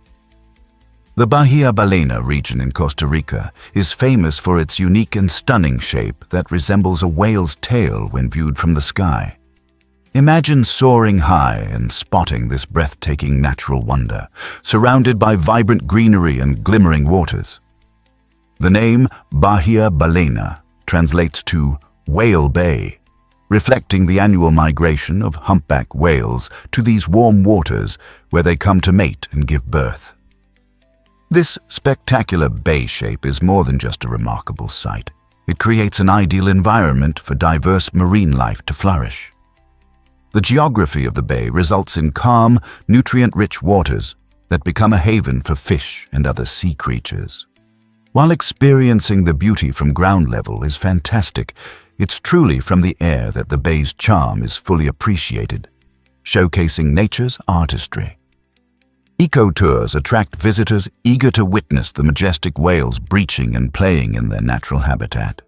The Bahia Ballena region in Costa Rica is famous for its unique and stunning shape that resembles a whale's tail when viewed from the sky. Imagine soaring high and spotting this breathtaking natural wonder, surrounded by vibrant greenery and glimmering waters. The name Bahia Ballena translates to Whale Bay, reflecting the annual migration of humpback whales to these warm waters where they come to mate and give birth. This spectacular bay shape is more than just a remarkable sight. It creates an ideal environment for diverse marine life to flourish. The geography of the bay results in calm, nutrient-rich waters that become a haven for fish and other sea creatures. While experiencing the beauty from ground level is fantastic, it's truly from the air that the bay's charm is fully appreciated, showcasing nature's artistry. Eco-tours attract visitors eager to witness the majestic whales breaching and playing in their natural habitat.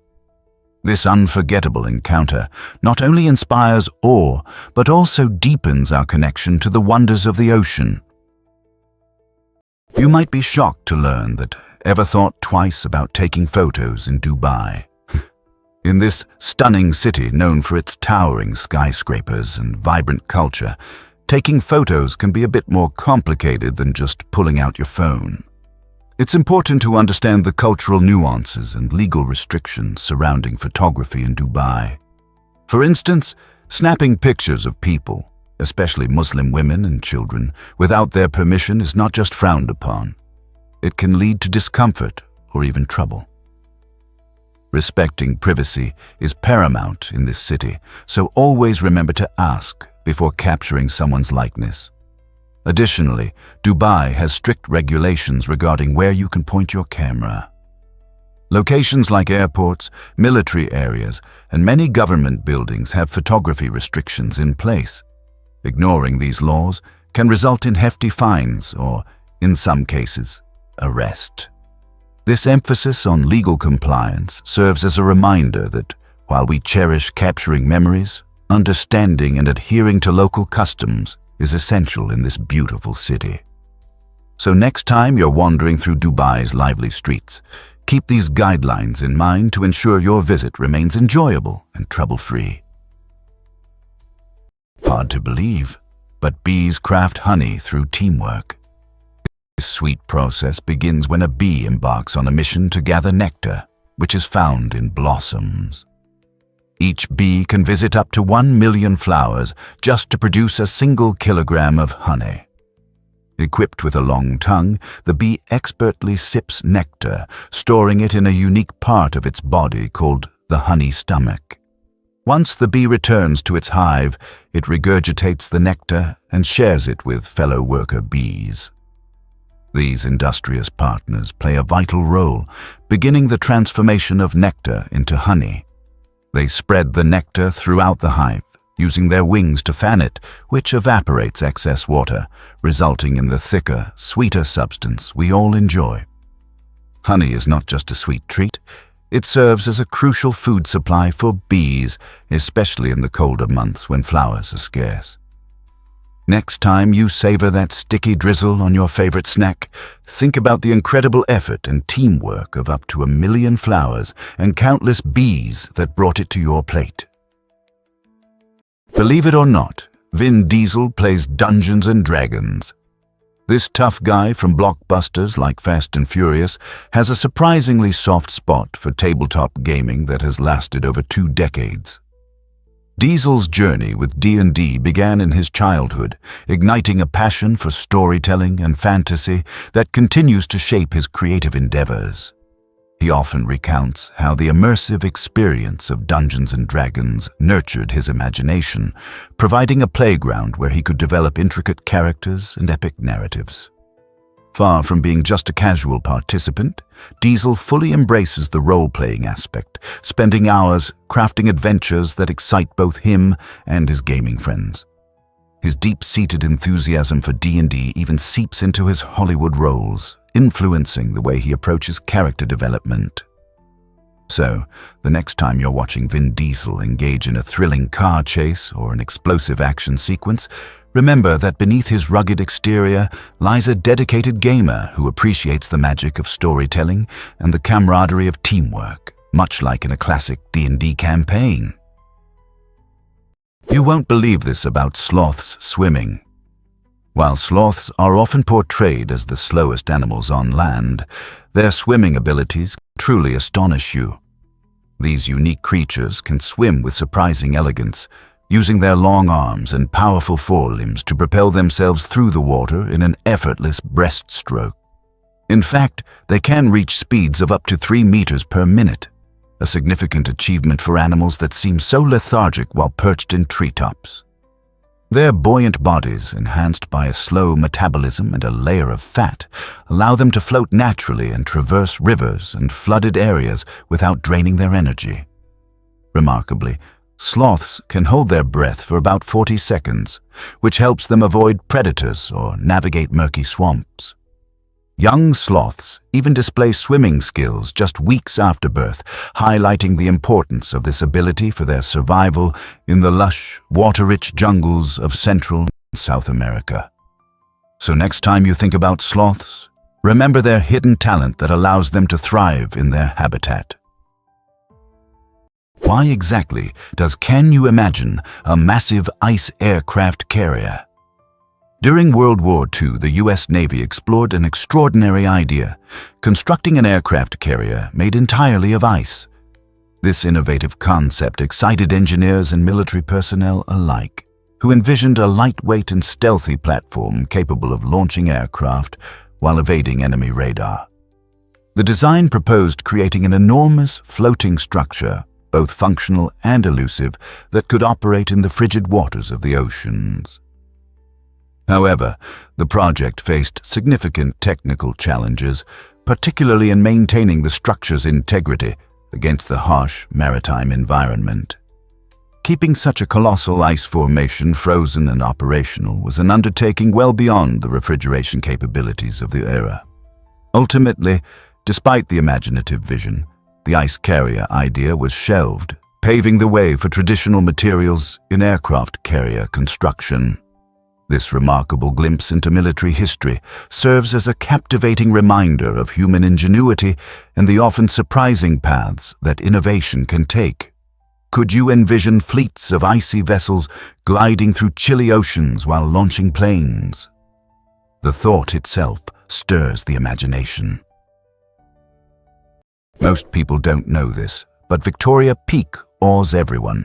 This unforgettable encounter not only inspires awe, but also deepens our connection to the wonders of the ocean. You might be shocked to learn that ever thought twice about taking photos in Dubai. In this stunning city known for its towering skyscrapers and vibrant culture, taking photos can be a bit more complicated than just pulling out your phone. It's important to understand the cultural nuances and legal restrictions surrounding photography in Dubai. For instance, snapping pictures of people, especially Muslim women and children, without their permission is not just frowned upon. It can lead to discomfort or even trouble. Respecting privacy is paramount in this city, so always remember to ask before capturing someone's likeness. Additionally, Dubai has strict regulations regarding where you can point your camera. Locations like airports, military areas, and many government buildings have photography restrictions in place. Ignoring these laws can result in hefty fines or, in some cases, arrest. This emphasis on legal compliance serves as a reminder that while we cherish capturing memories, understanding and adhering to local customs is essential in this beautiful city. So next time you're wandering through Dubai's lively streets, keep these guidelines in mind to ensure your visit remains enjoyable and trouble-free. Hard to believe, but bees craft honey through teamwork. This sweet process begins when a bee embarks on a mission to gather nectar, which is found in blossoms. Each bee can visit up to 1 million flowers just to produce a single kilogram of honey. Equipped with a long tongue, the bee expertly sips nectar, storing it in a unique part of its body called the honey stomach. Once the bee returns to its hive, it regurgitates the nectar and shares it with fellow worker bees. These industrious partners play a vital role, beginning the transformation of nectar into honey. They spread the nectar throughout the hive, using their wings to fan it, which evaporates excess water, resulting in the thicker, sweeter substance we all enjoy. Honey is not just a sweet treat, it serves as a crucial food supply for bees, especially in the colder months when flowers are scarce. Next time you savor that sticky drizzle on your favorite snack, think about the incredible effort and teamwork of up to 1 million flowers and countless bees that brought it to your plate. Believe it or not, Vin Diesel plays Dungeons and Dragons. This tough guy from blockbusters like Fast and Furious has a surprisingly soft spot for tabletop gaming that has lasted over 2 decades. Diesel's journey with D&D began in his childhood, igniting a passion for storytelling and fantasy that continues to shape his creative endeavors. He often recounts how the immersive experience of Dungeons and Dragons nurtured his imagination, providing a playground where he could develop intricate characters and epic narratives. Far from being just a casual participant, Diesel fully embraces the role-playing aspect, spending hours crafting adventures that excite both him and his gaming friends. His deep-seated enthusiasm for D&D even seeps into his Hollywood roles, influencing the way he approaches character development. So, the next time you're watching Vin Diesel engage in a thrilling car chase or an explosive action sequence, remember that beneath his rugged exterior lies a dedicated gamer who appreciates the magic of storytelling and the camaraderie of teamwork, much like in a classic D&D campaign. You won't believe this about sloths swimming. While sloths are often portrayed as the slowest animals on land, their swimming abilities truly astonish you. These unique creatures can swim with surprising elegance, using their long arms and powerful forelimbs to propel themselves through the water in an effortless breaststroke. In fact, they can reach speeds of up to 3 meters per minute, a significant achievement for animals that seem so lethargic while perched in treetops. Their buoyant bodies, enhanced by a slow metabolism and a layer of fat, allow them to float naturally and traverse rivers and flooded areas without draining their energy. Remarkably, sloths can hold their breath for about 40 seconds, which helps them avoid predators or navigate murky swamps. Young sloths even display swimming skills just weeks after birth, highlighting the importance of this ability for their survival in the lush, water-rich jungles of Central and South America. So next time you think about sloths, remember their hidden talent that allows them to thrive in their habitat. Why exactly does Can You Imagine a massive ice aircraft carrier? During World War II, the U.S. Navy explored an extraordinary idea, constructing an aircraft carrier made entirely of ice. This innovative concept excited engineers and military personnel alike, who envisioned a lightweight and stealthy platform capable of launching aircraft while evading enemy radar. The design proposed creating an enormous floating structure, both functional and elusive, that could operate in the frigid waters of the oceans. However, the project faced significant technical challenges, particularly in maintaining the structure's integrity against the harsh maritime environment. Keeping such a colossal ice formation frozen and operational was an undertaking well beyond the refrigeration capabilities of the era. Ultimately, despite the imaginative vision, the ice carrier idea was shelved, paving the way for traditional materials in aircraft carrier construction. This remarkable glimpse into military history serves as a captivating reminder of human ingenuity and the often surprising paths that innovation can take. Could you envision fleets of icy vessels gliding through chilly oceans while launching planes? The thought itself stirs the imagination. Most people don't know this, but Victoria Peak awes everyone.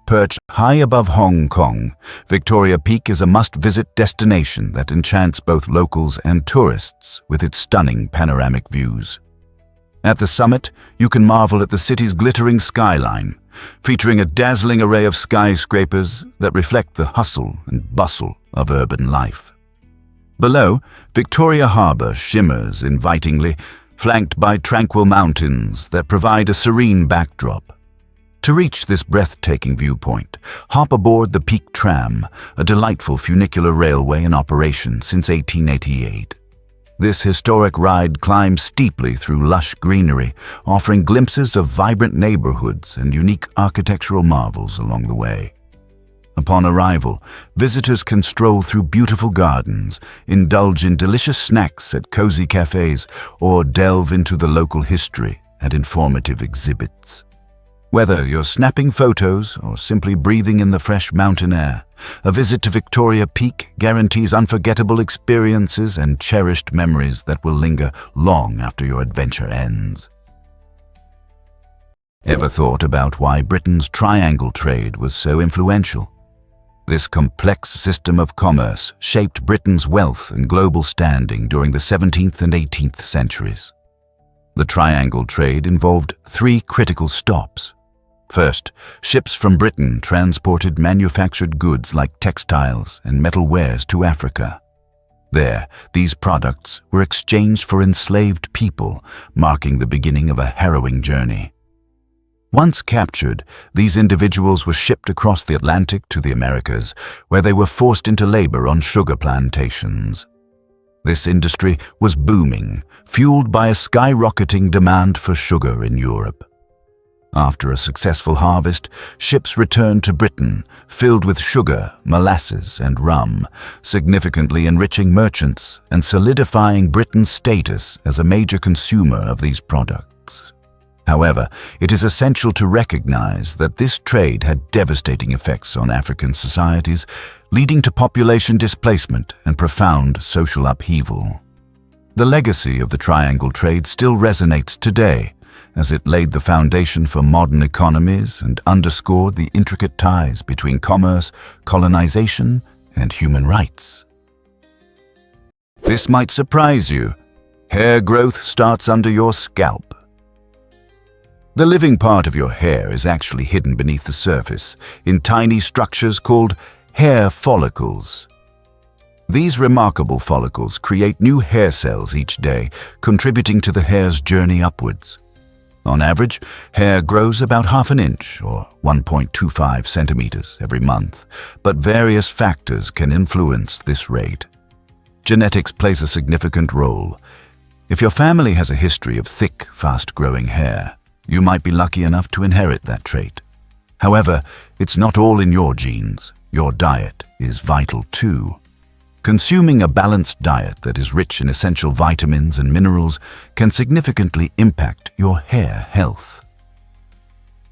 Perched high above Hong Kong, Victoria Peak is a must-visit destination that enchants both locals and tourists with its stunning panoramic views. At the summit, you can marvel at the city's glittering skyline, featuring a dazzling array of skyscrapers that reflect the hustle and bustle of urban life. Below, Victoria Harbour shimmers invitingly, flanked by tranquil mountains that provide a serene backdrop. To reach this breathtaking viewpoint, hop aboard the Peak Tram, a delightful funicular railway in operation since 1888. This historic ride climbs steeply through lush greenery, offering glimpses of vibrant neighborhoods and unique architectural marvels along the way. Upon arrival, visitors can stroll through beautiful gardens, indulge in delicious snacks at cozy cafes, or delve into the local history at informative exhibits. Whether you're snapping photos or simply breathing in the fresh mountain air, a visit to Victoria Peak guarantees unforgettable experiences and cherished memories that will linger long after your adventure ends. Ever thought about why Britain's triangle trade was so influential? This complex system of commerce shaped Britain's wealth and global standing during the 17th and 18th centuries. The triangle trade involved three critical stops. First, ships from Britain transported manufactured goods like textiles and metal wares to Africa. There, these products were exchanged for enslaved people, marking the beginning of a harrowing journey. Once captured, these individuals were shipped across the Atlantic to the Americas, where they were forced into labor on sugar plantations. This industry was booming, fueled by a skyrocketing demand for sugar in Europe. After a successful harvest, ships returned to Britain, filled with sugar, molasses, and rum, significantly enriching merchants and solidifying Britain's status as a major consumer of these products. However, it is essential to recognize that this trade had devastating effects on African societies, leading to population displacement and profound social upheaval. The legacy of the triangle trade still resonates today, as it laid the foundation for modern economies and underscored the intricate ties between commerce, colonization, and human rights. This might surprise you. Hair growth starts under your scalp. The living part of your hair is actually hidden beneath the surface in tiny structures called hair follicles. These remarkable follicles create new hair cells each day, contributing to the hair's journey upwards. On average, hair grows about half an inch or 1.25 centimeters every month, but various factors can influence this rate. Genetics plays a significant role. If your family has a history of thick, fast-growing hair, you might be lucky enough to inherit that trait. However, it's not all in your genes. Your diet is vital too. Consuming a balanced diet that is rich in essential vitamins and minerals can significantly impact your hair health.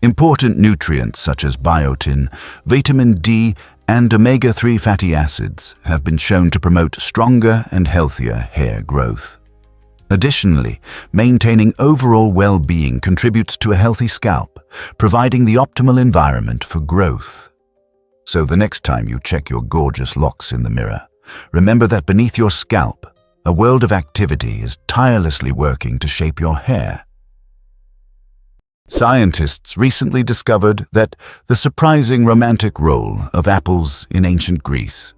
Important nutrients such as biotin, vitamin D, and omega-3 fatty acids have been shown to promote stronger and healthier hair growth. Additionally, maintaining overall well-being contributes to a healthy scalp, providing the optimal environment for growth. So the next time you check your gorgeous locks in the mirror, remember that beneath your scalp, a world of activity is tirelessly working to shape your hair. Scientists recently discovered that the surprising romantic role of apples in ancient Greece.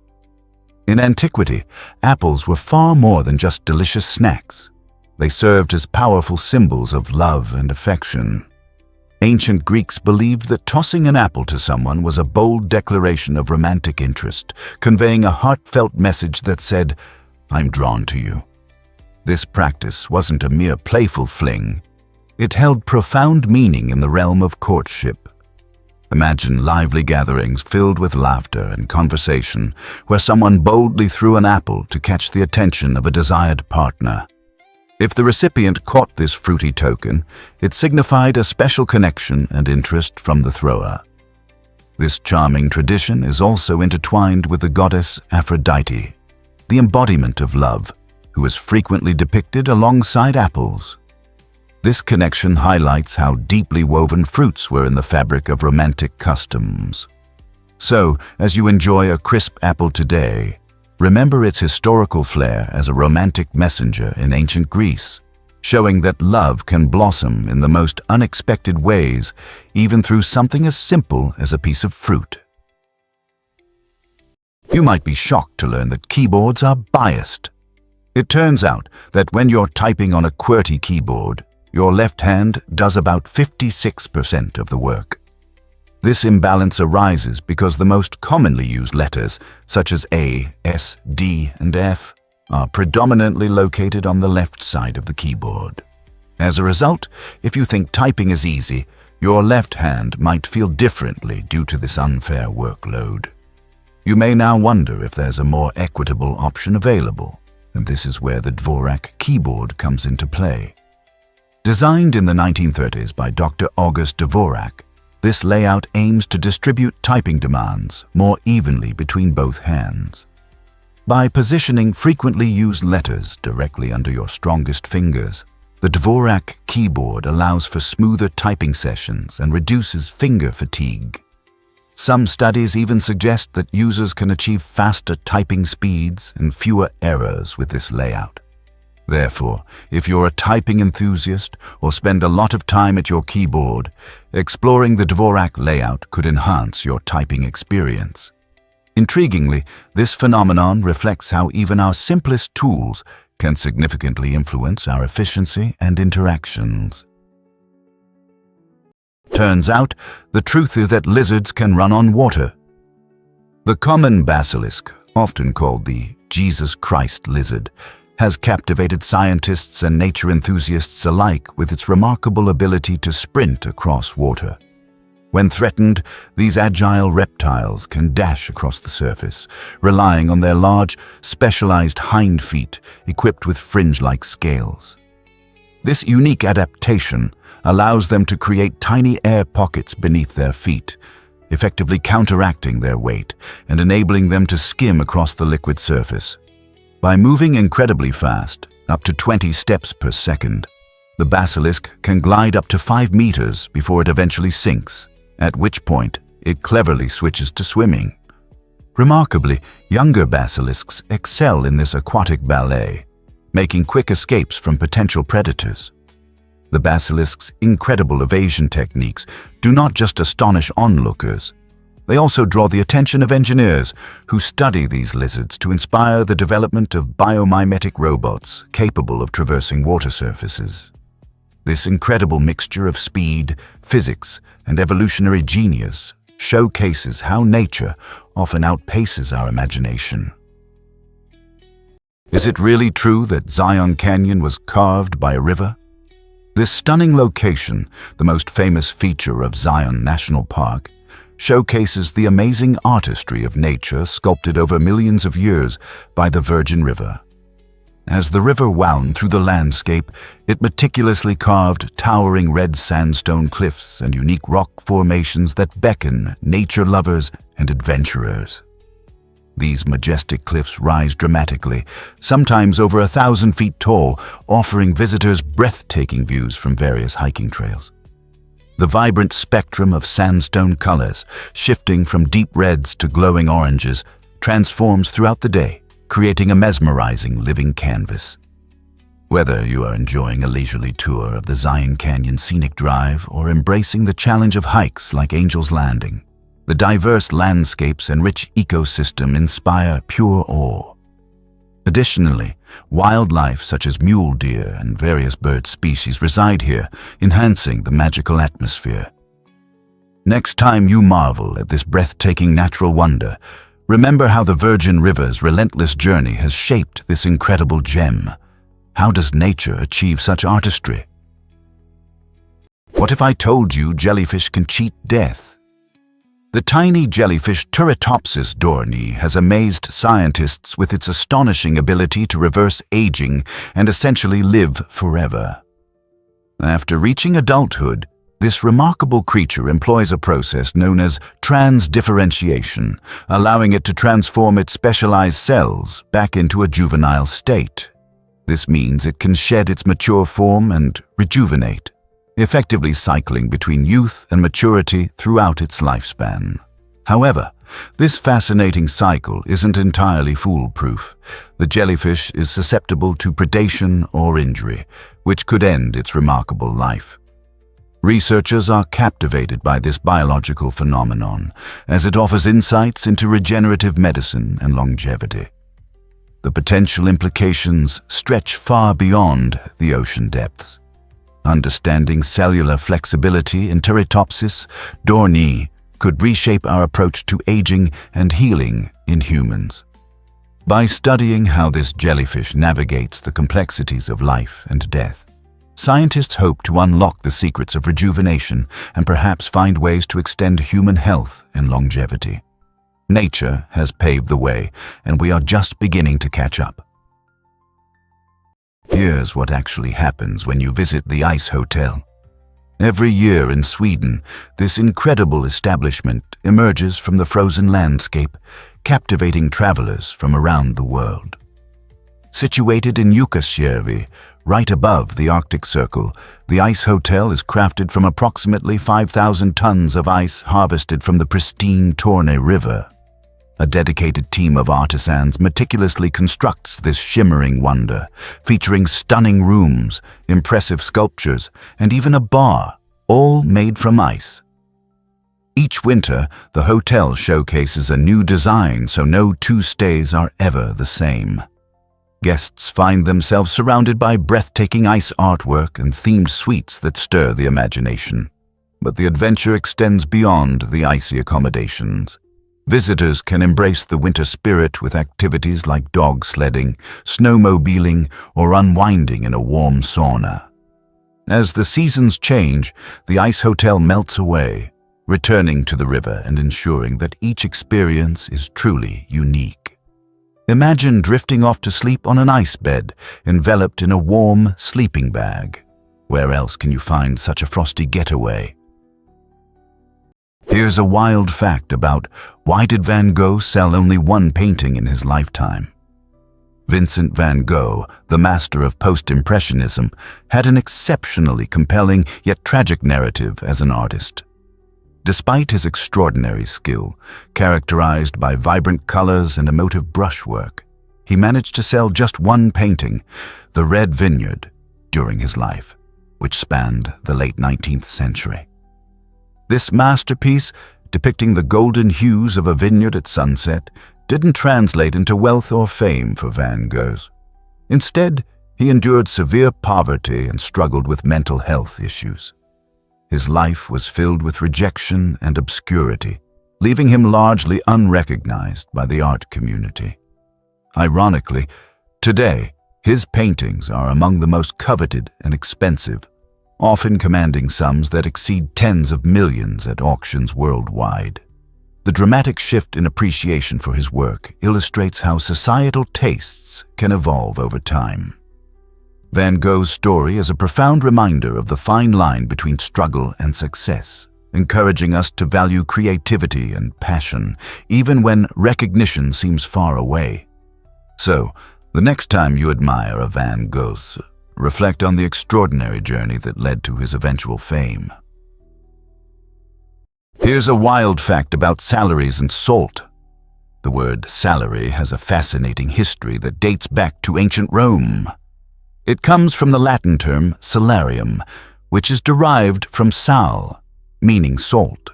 In antiquity, apples were far more than just delicious snacks. They served as powerful symbols of love and affection. Ancient Greeks believed that tossing an apple to someone was a bold declaration of romantic interest, conveying a heartfelt message that said, "I'm drawn to you." This practice wasn't a mere playful fling. It held profound meaning in the realm of courtship. Imagine lively gatherings filled with laughter and conversation, where someone boldly threw an apple to catch the attention of a desired partner. If the recipient caught this fruity token, it signified a special connection and interest from the thrower. This charming tradition is also intertwined with the goddess Aphrodite, the embodiment of love, who is frequently depicted alongside apples. This connection highlights how deeply woven fruits were in the fabric of romantic customs. So, as you enjoy a crisp apple today, remember its historical flair as a romantic messenger in ancient Greece, showing that love can blossom in the most unexpected ways, even through something as simple as a piece of fruit. You might be shocked to learn that keyboards are biased. It turns out that when you're typing on a QWERTY keyboard, your left hand does about 56% of the work. This imbalance arises because the most commonly used letters, such as A, S, D, and F, are predominantly located on the left side of the keyboard. As a result, if you think typing is easy, your left hand might feel differently due to this unfair workload. You may now wonder if there's a more equitable option available, and this is where the Dvorak keyboard comes into play. Designed in the 1930s by Dr. August Dvorak, this layout aims to distribute typing demands more evenly between both hands. By positioning frequently used letters directly under your strongest fingers, the Dvorak keyboard allows for smoother typing sessions and reduces finger fatigue. Some studies even suggest that users can achieve faster typing speeds and fewer errors with this layout. Therefore, if you're a typing enthusiast or spend a lot of time at your keyboard, exploring the Dvorak layout could enhance your typing experience. Intriguingly, this phenomenon reflects how even our simplest tools can significantly influence our efficiency and interactions. Turns out, the truth is that lizards can run on water. The common basilisk, often called the Jesus Christ lizard, has captivated scientists and nature enthusiasts alike with its remarkable ability to sprint across water. When threatened, these agile reptiles can dash across the surface, relying on their large, specialized hind feet equipped with fringe-like scales. This unique adaptation allows them to create tiny air pockets beneath their feet, effectively counteracting their weight and enabling them to skim across the liquid surface. By moving incredibly fast, up to 20 steps per second, the basilisk can glide up to 5 meters before it eventually sinks, at which point it cleverly switches to swimming. Remarkably, younger basilisks excel in this aquatic ballet, making quick escapes from potential predators. The basilisk's incredible evasion techniques do not just astonish onlookers. They also draw the attention of engineers who study these lizards to inspire the development of biomimetic robots capable of traversing water surfaces. This incredible mixture of speed, physics, and evolutionary genius showcases how nature often outpaces our imagination. Is it really true that Zion Canyon was carved by a river? This stunning location, the most famous feature of Zion National Park, showcases the amazing artistry of nature sculpted over millions of years by the Virgin River. As the river wound through the landscape, it meticulously carved towering red sandstone cliffs and unique rock formations that beckon nature lovers and adventurers. These majestic cliffs rise dramatically, sometimes over 1,000 feet tall, offering visitors breathtaking views from various hiking trails. The vibrant spectrum of sandstone colors, shifting from deep reds to glowing oranges, transforms throughout the day, creating a mesmerizing living canvas. Whether you are enjoying a leisurely tour of the Zion Canyon Scenic Drive or embracing the challenge of hikes like Angel's Landing, the diverse landscapes and rich ecosystem inspire pure awe. Additionally, wildlife such as mule deer and various bird species reside here, enhancing the magical atmosphere. Next time you marvel at this breathtaking natural wonder, remember how the Virgin River's relentless journey has shaped this incredible gem. How does nature achieve such artistry? What if I told you jellyfish can cheat death? The tiny jellyfish Turritopsis dohrnii has amazed scientists with its astonishing ability to reverse aging and essentially live forever. After reaching adulthood, this remarkable creature employs a process known as transdifferentiation, allowing it to transform its specialized cells back into a juvenile state. This means it can shed its mature form and rejuvenate, effectively cycling between youth and maturity throughout its lifespan. However, this fascinating cycle isn't entirely foolproof. The jellyfish is susceptible to predation or injury, which could end its remarkable life. Researchers are captivated by this biological phenomenon, as it offers insights into regenerative medicine and longevity. The potential implications stretch far beyond the ocean depths. Understanding cellular flexibility in Turritopsis dohrnii could reshape our approach to aging and healing in humans. By studying how this jellyfish navigates the complexities of life and death, scientists hope to unlock the secrets of rejuvenation and perhaps find ways to extend human health and longevity. Nature has paved the way, and we are just beginning to catch up. Here's what actually happens when you visit the Ice Hotel. Every year in Sweden, this incredible establishment emerges from the frozen landscape, captivating travelers from around the world. Situated in Jukkasjärvi, right above the Arctic Circle, the Ice Hotel is crafted from approximately 5,000 tons of ice harvested from the pristine Torne River. A dedicated team of artisans meticulously constructs this shimmering wonder, featuring stunning rooms, impressive sculptures, and even a bar, all made from ice. Each winter, the hotel showcases a new design so no two stays are ever the same. Guests find themselves surrounded by breathtaking ice artwork and themed suites that stir the imagination. But the adventure extends beyond the icy accommodations. Visitors can embrace the winter spirit with activities like dog sledding, snowmobiling, or unwinding in a warm sauna. As the seasons change, the Ice Hotel melts away, returning to the river and ensuring that each experience is truly unique. Imagine drifting off to sleep on an ice bed, enveloped in a warm sleeping bag. Where else can you find such a frosty getaway? Here's a wild fact about why did Van Gogh sell only one painting in his lifetime. Vincent van Gogh, the master of post-impressionism, had an exceptionally compelling yet tragic narrative as an artist. Despite his extraordinary skill, characterized by vibrant colors and emotive brushwork, he managed to sell just one painting, The Red Vineyard, during his life, which spanned the late 19th century. This masterpiece, depicting the golden hues of a vineyard at sunset, didn't translate into wealth or fame for Van Gogh. Instead, he endured severe poverty and struggled with mental health issues. His life was filled with rejection and obscurity, leaving him largely unrecognized by the art community. Ironically, today, his paintings are among the most coveted and expensive, often commanding sums that exceed tens of millions at auctions worldwide. The dramatic shift in appreciation for his work illustrates how societal tastes can evolve over time. Van Gogh's story is a profound reminder of the fine line between struggle and success, encouraging us to value creativity and passion, even when recognition seems far away. So, the next time you admire a Van Gogh, reflect on the extraordinary journey that led to his eventual fame. Here's a wild fact about salaries and salt. The word salary has a fascinating history that dates back to ancient Rome. It comes from the Latin term salarium, which is derived from sal, meaning salt.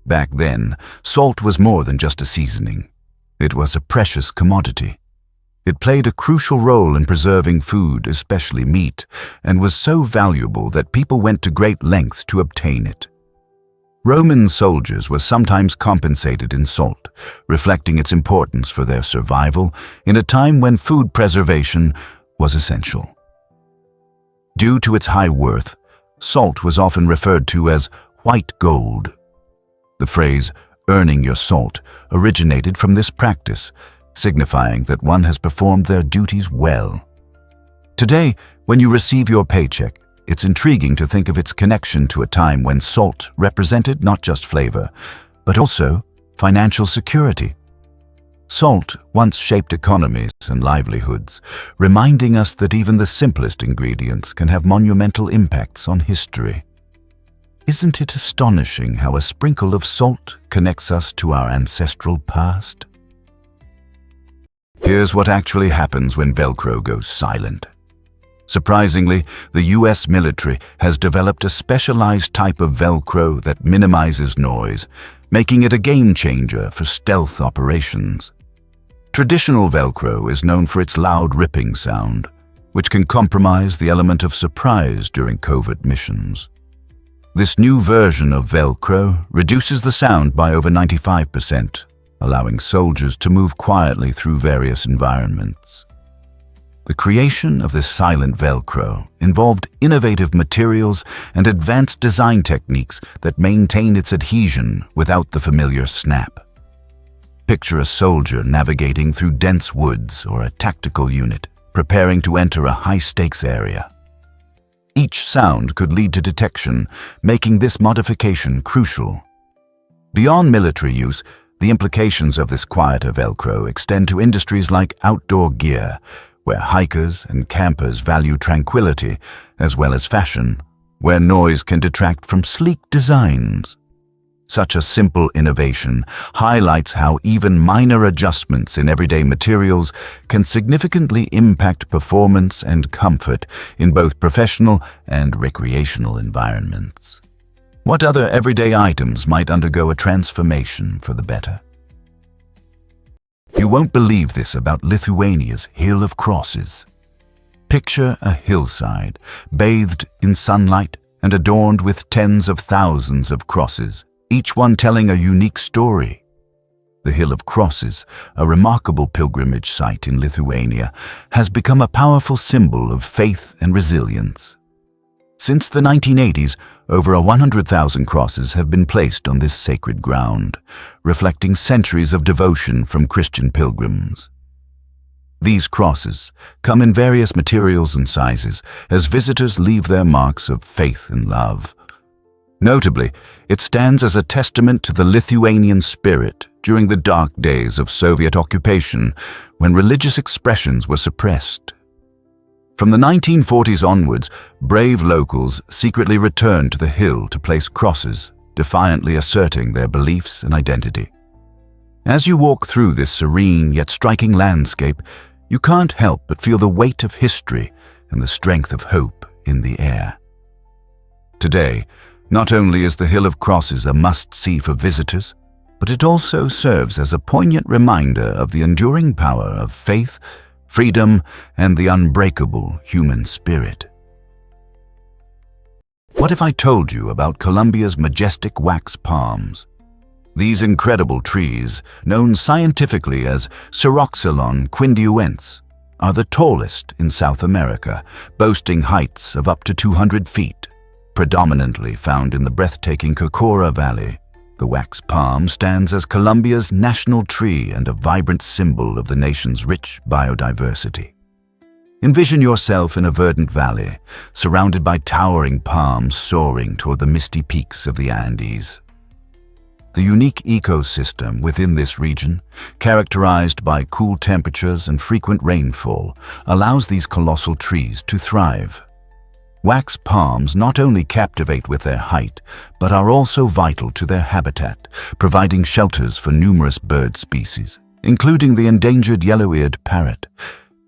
Back then, salt was more than just a seasoning. It was a precious commodity. It played a crucial role in preserving food, especially meat, and was so valuable that people went to great lengths to obtain it. Roman soldiers were sometimes compensated in salt, reflecting its importance for their survival in a time when food preservation was essential. Due to its high worth, salt was often referred to as white gold. The phrase, earning your salt, originated from this practice, signifying that one has performed their duties well. Today, when you receive your paycheck, it's intriguing to think of its connection to a time when salt represented not just flavor, but also financial security. Salt once shaped economies and livelihoods, reminding us that even the simplest ingredients can have monumental impacts on history. Isn't it astonishing how a sprinkle of salt connects us to our ancestral past? Here's what actually happens when Velcro goes silent. Surprisingly, the US military has developed a specialized type of Velcro that minimizes noise, making it a game changer for stealth operations. Traditional Velcro is known for its loud ripping sound, which can compromise the element of surprise during covert missions. This new version of Velcro reduces the sound by over 95%, allowing soldiers to move quietly through various environments. The creation of this silent Velcro involved innovative materials and advanced design techniques that maintain its adhesion without the familiar snap. Picture a soldier navigating through dense woods or a tactical unit preparing to enter a high-stakes area. Each sound could lead to detection, making this modification crucial. Beyond military use, the implications of this quieter Velcro extend to industries like outdoor gear, where hikers and campers value tranquility, as well as fashion, where noise can detract from sleek designs. Such a simple innovation highlights how even minor adjustments in everyday materials can significantly impact performance and comfort in both professional and recreational environments. What other everyday items might undergo a transformation for the better? You won't believe this about Lithuania's Hill of Crosses. Picture a hillside, bathed in sunlight and adorned with tens of thousands of crosses, each one telling a unique story. The Hill of Crosses, a remarkable pilgrimage site in Lithuania, has become a powerful symbol of faith and resilience. Since the 1980s, over 100,000 crosses have been placed on this sacred ground, reflecting centuries of devotion from Christian pilgrims. These crosses come in various materials and sizes as visitors leave their marks of faith and love. Notably, it stands as a testament to the Lithuanian spirit during the dark days of Soviet occupation, when religious expressions were suppressed. From the 1940s onwards, brave locals secretly returned to the hill to place crosses, defiantly asserting their beliefs and identity. As you walk through this serene yet striking landscape, you can't help but feel the weight of history and the strength of hope in the air. Today, not only is the Hill of Crosses a must-see for visitors, but it also serves as a poignant reminder of the enduring power of faith, freedom, and the unbreakable human spirit. What if I told you about Colombia's majestic wax palms? These incredible trees, known scientifically as Ceroxylon quindiuense, are the tallest in South America, boasting heights of up to 200 feet, predominantly found in the breathtaking Cocora Valley. The wax palm stands as Colombia's national tree and a vibrant symbol of the nation's rich biodiversity. Envision yourself in a verdant valley, surrounded by towering palms soaring toward the misty peaks of the Andes. The unique ecosystem within this region, characterized by cool temperatures and frequent rainfall, allows these colossal trees to thrive. Wax palms not only captivate with their height, but are also vital to their habitat, providing shelters for numerous bird species, including the endangered yellow-eared parrot.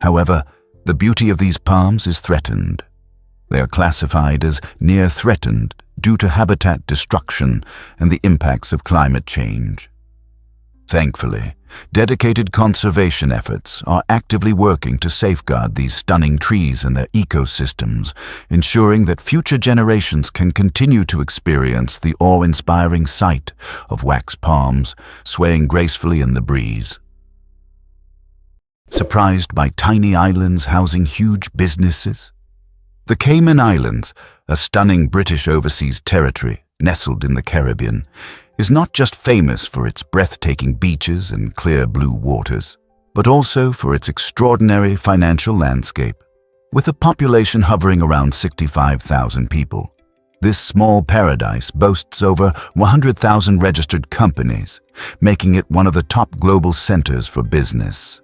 However, the beauty of these palms is threatened. They are classified as near threatened due to habitat destruction and the impacts of climate change. Thankfully, dedicated conservation efforts are actively working to safeguard these stunning trees and their ecosystems, ensuring that future generations can continue to experience the awe-inspiring sight of wax palms swaying gracefully in the breeze. Surprised by tiny islands housing huge businesses? The Cayman Islands, a stunning British overseas territory nestled in the Caribbean, is not just famous for its breathtaking beaches and clear blue waters, but also for its extraordinary financial landscape. With a population hovering around 65,000 people, this small paradise boasts over 100,000 registered companies, making it one of the top global centers for business.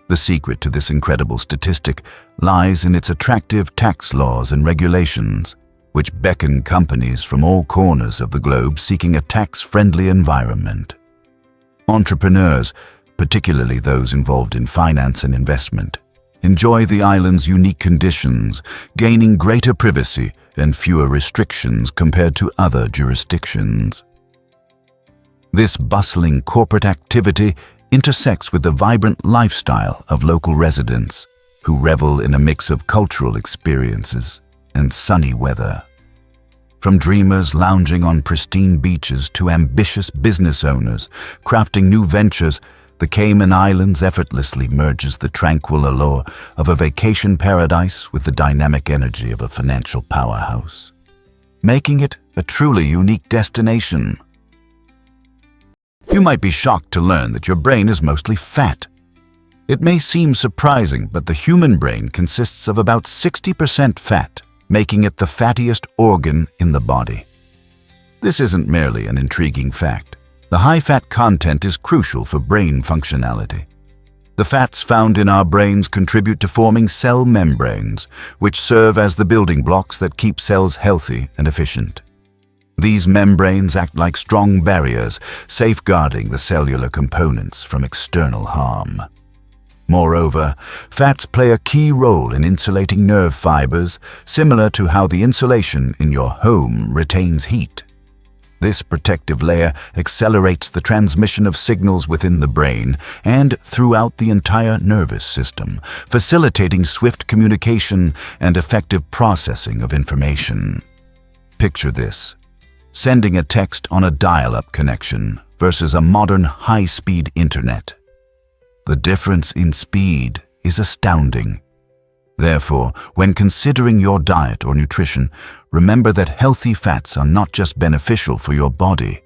The secret to this incredible statistic lies in its attractive tax laws and regulations, which beckon companies from all corners of the globe seeking a tax-friendly environment. Entrepreneurs, particularly those involved in finance and investment, enjoy the island's unique conditions, gaining greater privacy and fewer restrictions compared to other jurisdictions. This bustling corporate activity intersects with the vibrant lifestyle of local residents, who revel in a mix of cultural experiences and sunny weather. From dreamers lounging on pristine beaches to ambitious business owners crafting new ventures, the Cayman Islands effortlessly merges the tranquil allure of a vacation paradise with the dynamic energy of a financial powerhouse, making it a truly unique destination. You might be shocked to learn that your brain is mostly fat. It may seem surprising, but the human brain consists of about 60% fat, making it the fattiest organ in the body. This isn't merely an intriguing fact. The high fat content is crucial for brain functionality. The fats found in our brains contribute to forming cell membranes, which serve as the building blocks that keep cells healthy and efficient. These membranes act like strong barriers, safeguarding the cellular components from external harm. Moreover, fats play a key role in insulating nerve fibers, similar to how the insulation in your home retains heat. This protective layer accelerates the transmission of signals within the brain and throughout the entire nervous system, facilitating swift communication and effective processing of information. Picture this: sending a text on a dial-up connection versus a modern high-speed internet. The difference in speed is astounding. Therefore, when considering your diet or nutrition, remember that healthy fats are not just beneficial for your body,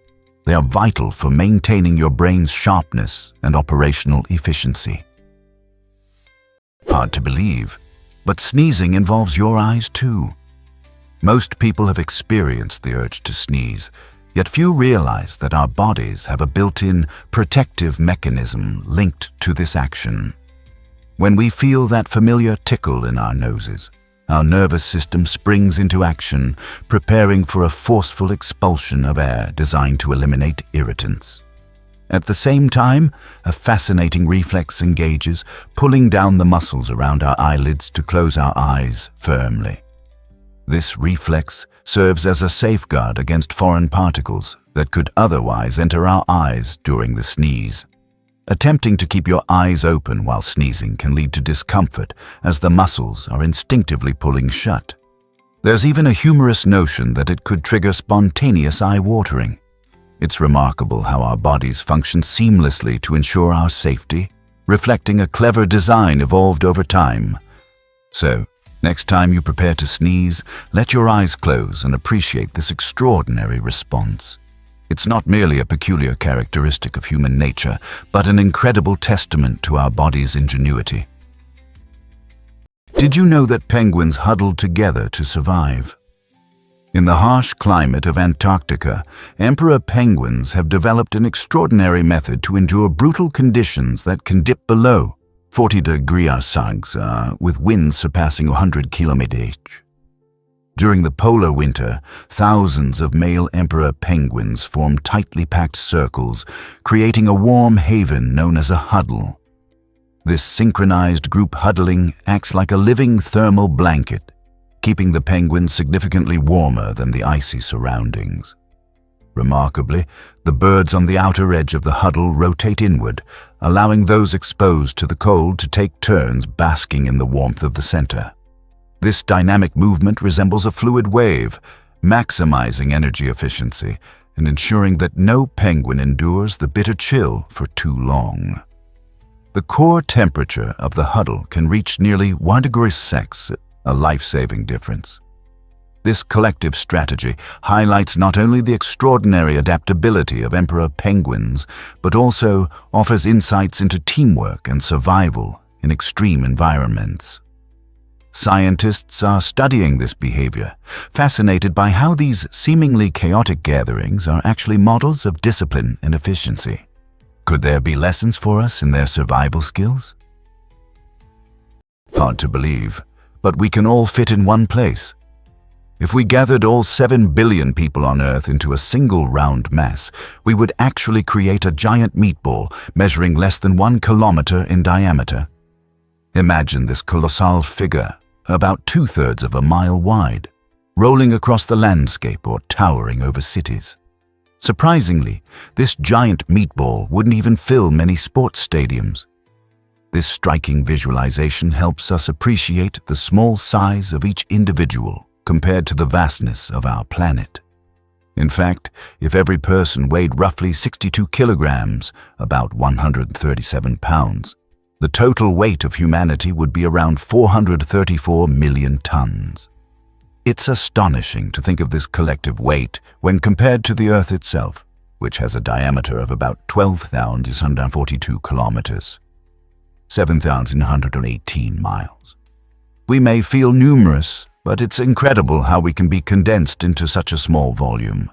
they are vital for maintaining your brain's sharpness and operational efficiency. Hard to believe, but sneezing involves your eyes too. Most people have experienced the urge to sneeze, yet few realize that our bodies have a built-in protective mechanism linked to this action. When we feel that familiar tickle in our noses, our nervous system springs into action, preparing for a forceful expulsion of air designed to eliminate irritants. At the same time, a fascinating reflex engages, pulling down the muscles around our eyelids to close our eyes firmly. This reflex serves as a safeguard against foreign particles that could otherwise enter our eyes during the sneeze. Attempting to keep your eyes open while sneezing can lead to discomfort, as the muscles are instinctively pulling shut. There's even a humorous notion that it could trigger spontaneous eye watering. It's remarkable how our bodies function seamlessly to ensure our safety, reflecting a clever design evolved over time. So, next time you prepare to sneeze, let your eyes close and appreciate this extraordinary response. It's not merely a peculiar characteristic of human nature, but an incredible testament to our body's ingenuity. Did you know that penguins huddle together to survive? In the harsh climate of Antarctica, emperor penguins have developed an extraordinary method to endure brutal conditions that can dip below 40 degrees Celsius with winds surpassing 100 km/h. During the polar winter, thousands of male emperor penguins form tightly packed circles, creating a warm haven known as a huddle. This synchronized group huddling acts like a living thermal blanket, keeping the penguins significantly warmer than the icy surroundings. Remarkably, the birds on the outer edge of the huddle rotate inward, allowing those exposed to the cold to take turns basking in the warmth of the center. This dynamic movement resembles a fluid wave, maximizing energy efficiency and ensuring that no penguin endures the bitter chill for too long. The core temperature of the huddle can reach nearly 1 degree Celsius, a life-saving difference. This collective strategy highlights not only the extraordinary adaptability of emperor penguins, but also offers insights into teamwork and survival in extreme environments. Scientists are studying this behavior, fascinated by how these seemingly chaotic gatherings are actually models of discipline and efficiency. Could there be lessons for us in their survival skills? Hard to believe, but we can all fit in one place. If we gathered all 7 billion people on Earth into a single round mass, we would actually create a giant meatball measuring less than 1 kilometer in diameter. Imagine this colossal figure, about 2/3 of a mile wide, rolling across the landscape or towering over cities. Surprisingly, this giant meatball wouldn't even fill many sports stadiums. This striking visualization helps us appreciate the small size of each individual compared to the vastness of our planet. In fact, if every person weighed roughly 62 kilograms, about 137 pounds, the total weight of humanity would be around 434 million tons. It's astonishing to think of this collective weight when compared to the Earth itself, which has a diameter of about 12,642 kilometers, 7,118 miles. We may feel numerous, but it's incredible how we can be condensed into such a small volume.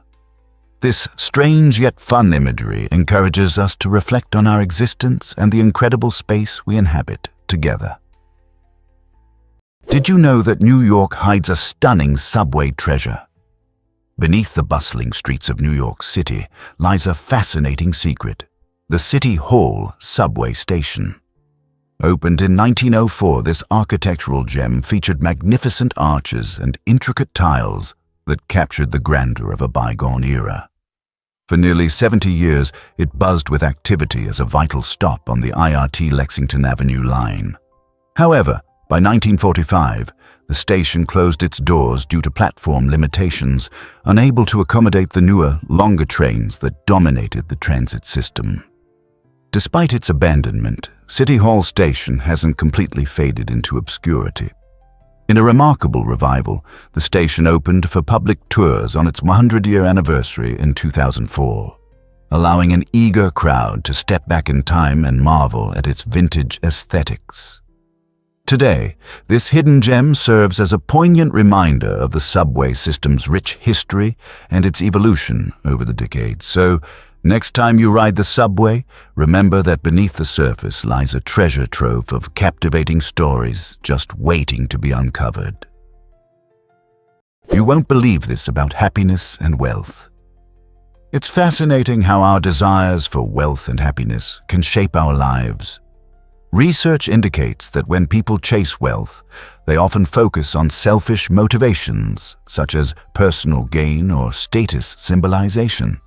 This strange yet fun imagery encourages us to reflect on our existence and the incredible space we inhabit together. Did you know that New York hides a stunning subway treasure? Beneath the bustling streets of New York City lies a fascinating secret: the City Hall subway station. Opened in 1904, this architectural gem featured magnificent arches and intricate tiles that captured the grandeur of a bygone era. For nearly 70 years, it buzzed with activity as a vital stop on the IRT Lexington Avenue line. However, by 1945, the station closed its doors due to platform limitations, unable to accommodate the newer, longer trains that dominated the transit system. Despite its abandonment, City Hall Station hasn't completely faded into obscurity. In a remarkable revival, the station opened for public tours on its 100-year anniversary in 2004, allowing an eager crowd to step back in time and marvel at its vintage aesthetics. Today, this hidden gem serves as a poignant reminder of the subway system's rich history and its evolution over the decades. So, next time you ride the subway, remember that beneath the surface lies a treasure trove of captivating stories just waiting to be uncovered. You won't believe this about happiness and wealth. It's fascinating how our desires for wealth and happiness can shape our lives. Research indicates that when people chase wealth, they often focus on selfish motivations, such as personal gain or status symbolization.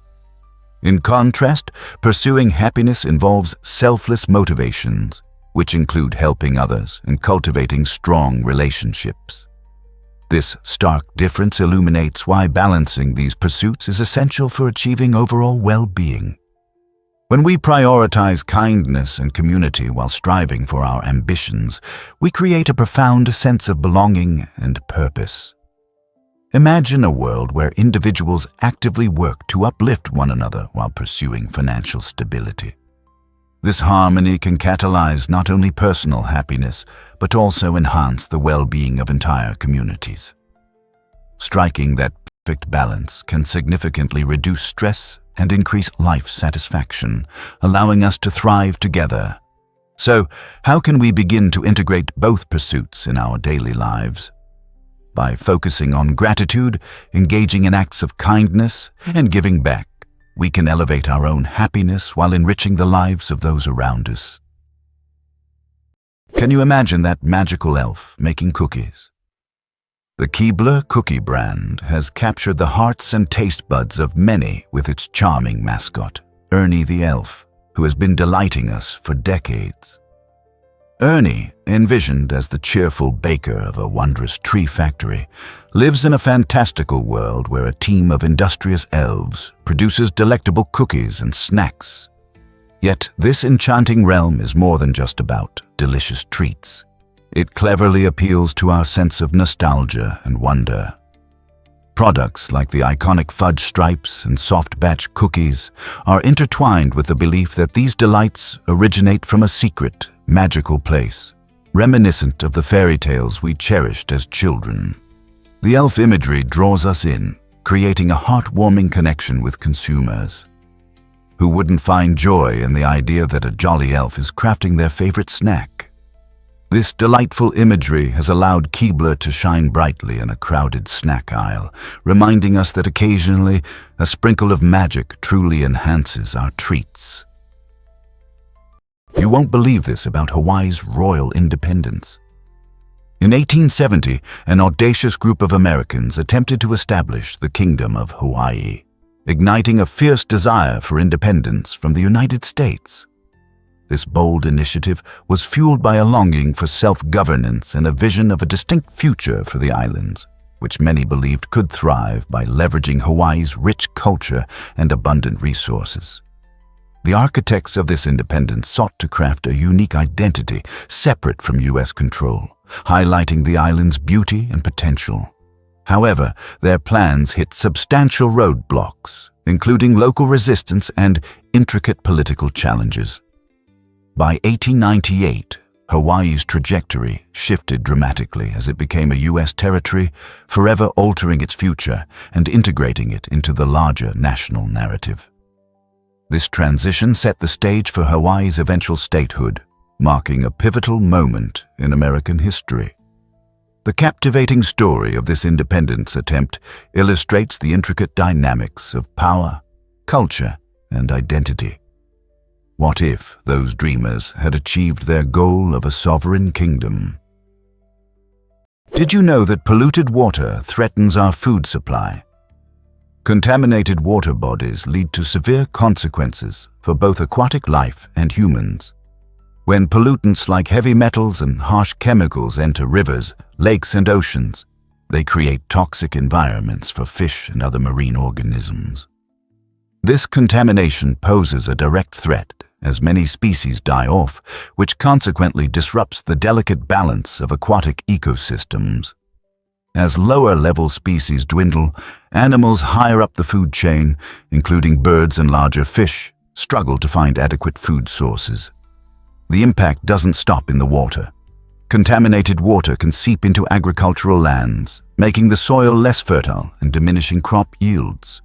In contrast, pursuing happiness involves selfless motivations, which include helping others and cultivating strong relationships. This stark difference illuminates why balancing these pursuits is essential for achieving overall well-being. When we prioritize kindness and community while striving for our ambitions, we create a profound sense of belonging and purpose. Imagine a world where individuals actively work to uplift one another while pursuing financial stability. This harmony can catalyze not only personal happiness, but also enhance the well-being of entire communities. Striking that perfect balance can significantly reduce stress and increase life satisfaction, allowing us to thrive together. So, how can we begin to integrate both pursuits in our daily lives? By focusing on gratitude, engaging in acts of kindness, and giving back, we can elevate our own happiness while enriching the lives of those around us. Can you imagine that magical elf making cookies? The Keebler cookie brand has captured the hearts and taste buds of many with its charming mascot, Ernie the elf, who has been delighting us for decades. Ernie, envisioned as the cheerful baker of a wondrous tree factory, lives in a fantastical world where a team of industrious elves produces delectable cookies and snacks. Yet this enchanting realm is more than just about delicious treats. It cleverly appeals to our sense of nostalgia and wonder. Products like the iconic fudge stripes and soft batch cookies are intertwined with the belief that these delights originate from a secret, magical place, reminiscent of the fairy tales we cherished as children. The elf imagery draws us in, creating a heartwarming connection with consumers. Who wouldn't find joy in the idea that a jolly elf is crafting their favorite snack? This delightful imagery has allowed Keebler to shine brightly in a crowded snack aisle, reminding us that occasionally a sprinkle of magic truly enhances our treats. You won't believe this about Hawaii's royal independence. In 1870, an audacious group of Americans attempted to establish the Kingdom of Hawaii, igniting a fierce desire for independence from the United States. This bold initiative was fueled by a longing for self-governance and a vision of a distinct future for the islands, which many believed could thrive by leveraging Hawaii's rich culture and abundant resources. The architects of this independence sought to craft a unique identity separate from U.S. control, highlighting the island's beauty and potential. However, their plans hit substantial roadblocks, including local resistance and intricate political challenges. By 1898, Hawaii's trajectory shifted dramatically as it became a U.S. territory, forever altering its future and integrating it into the larger national narrative. This transition set the stage for Hawaii's eventual statehood, marking a pivotal moment in American history. The captivating story of this independence attempt illustrates the intricate dynamics of power, culture, and identity. What if those dreamers had achieved their goal of a sovereign kingdom? Did you know that polluted water threatens our food supply? Contaminated water bodies lead to severe consequences for both aquatic life and humans. When pollutants like heavy metals and harsh chemicals enter rivers, lakes, and oceans, they create toxic environments for fish and other marine organisms. This contamination poses a direct threat as many species die off, which consequently disrupts the delicate balance of aquatic ecosystems. As lower-level species dwindle, animals higher up the food chain, including birds and larger fish, struggle to find adequate food sources. The impact doesn't stop in the water. Contaminated water can seep into agricultural lands, making the soil less fertile and diminishing crop yields.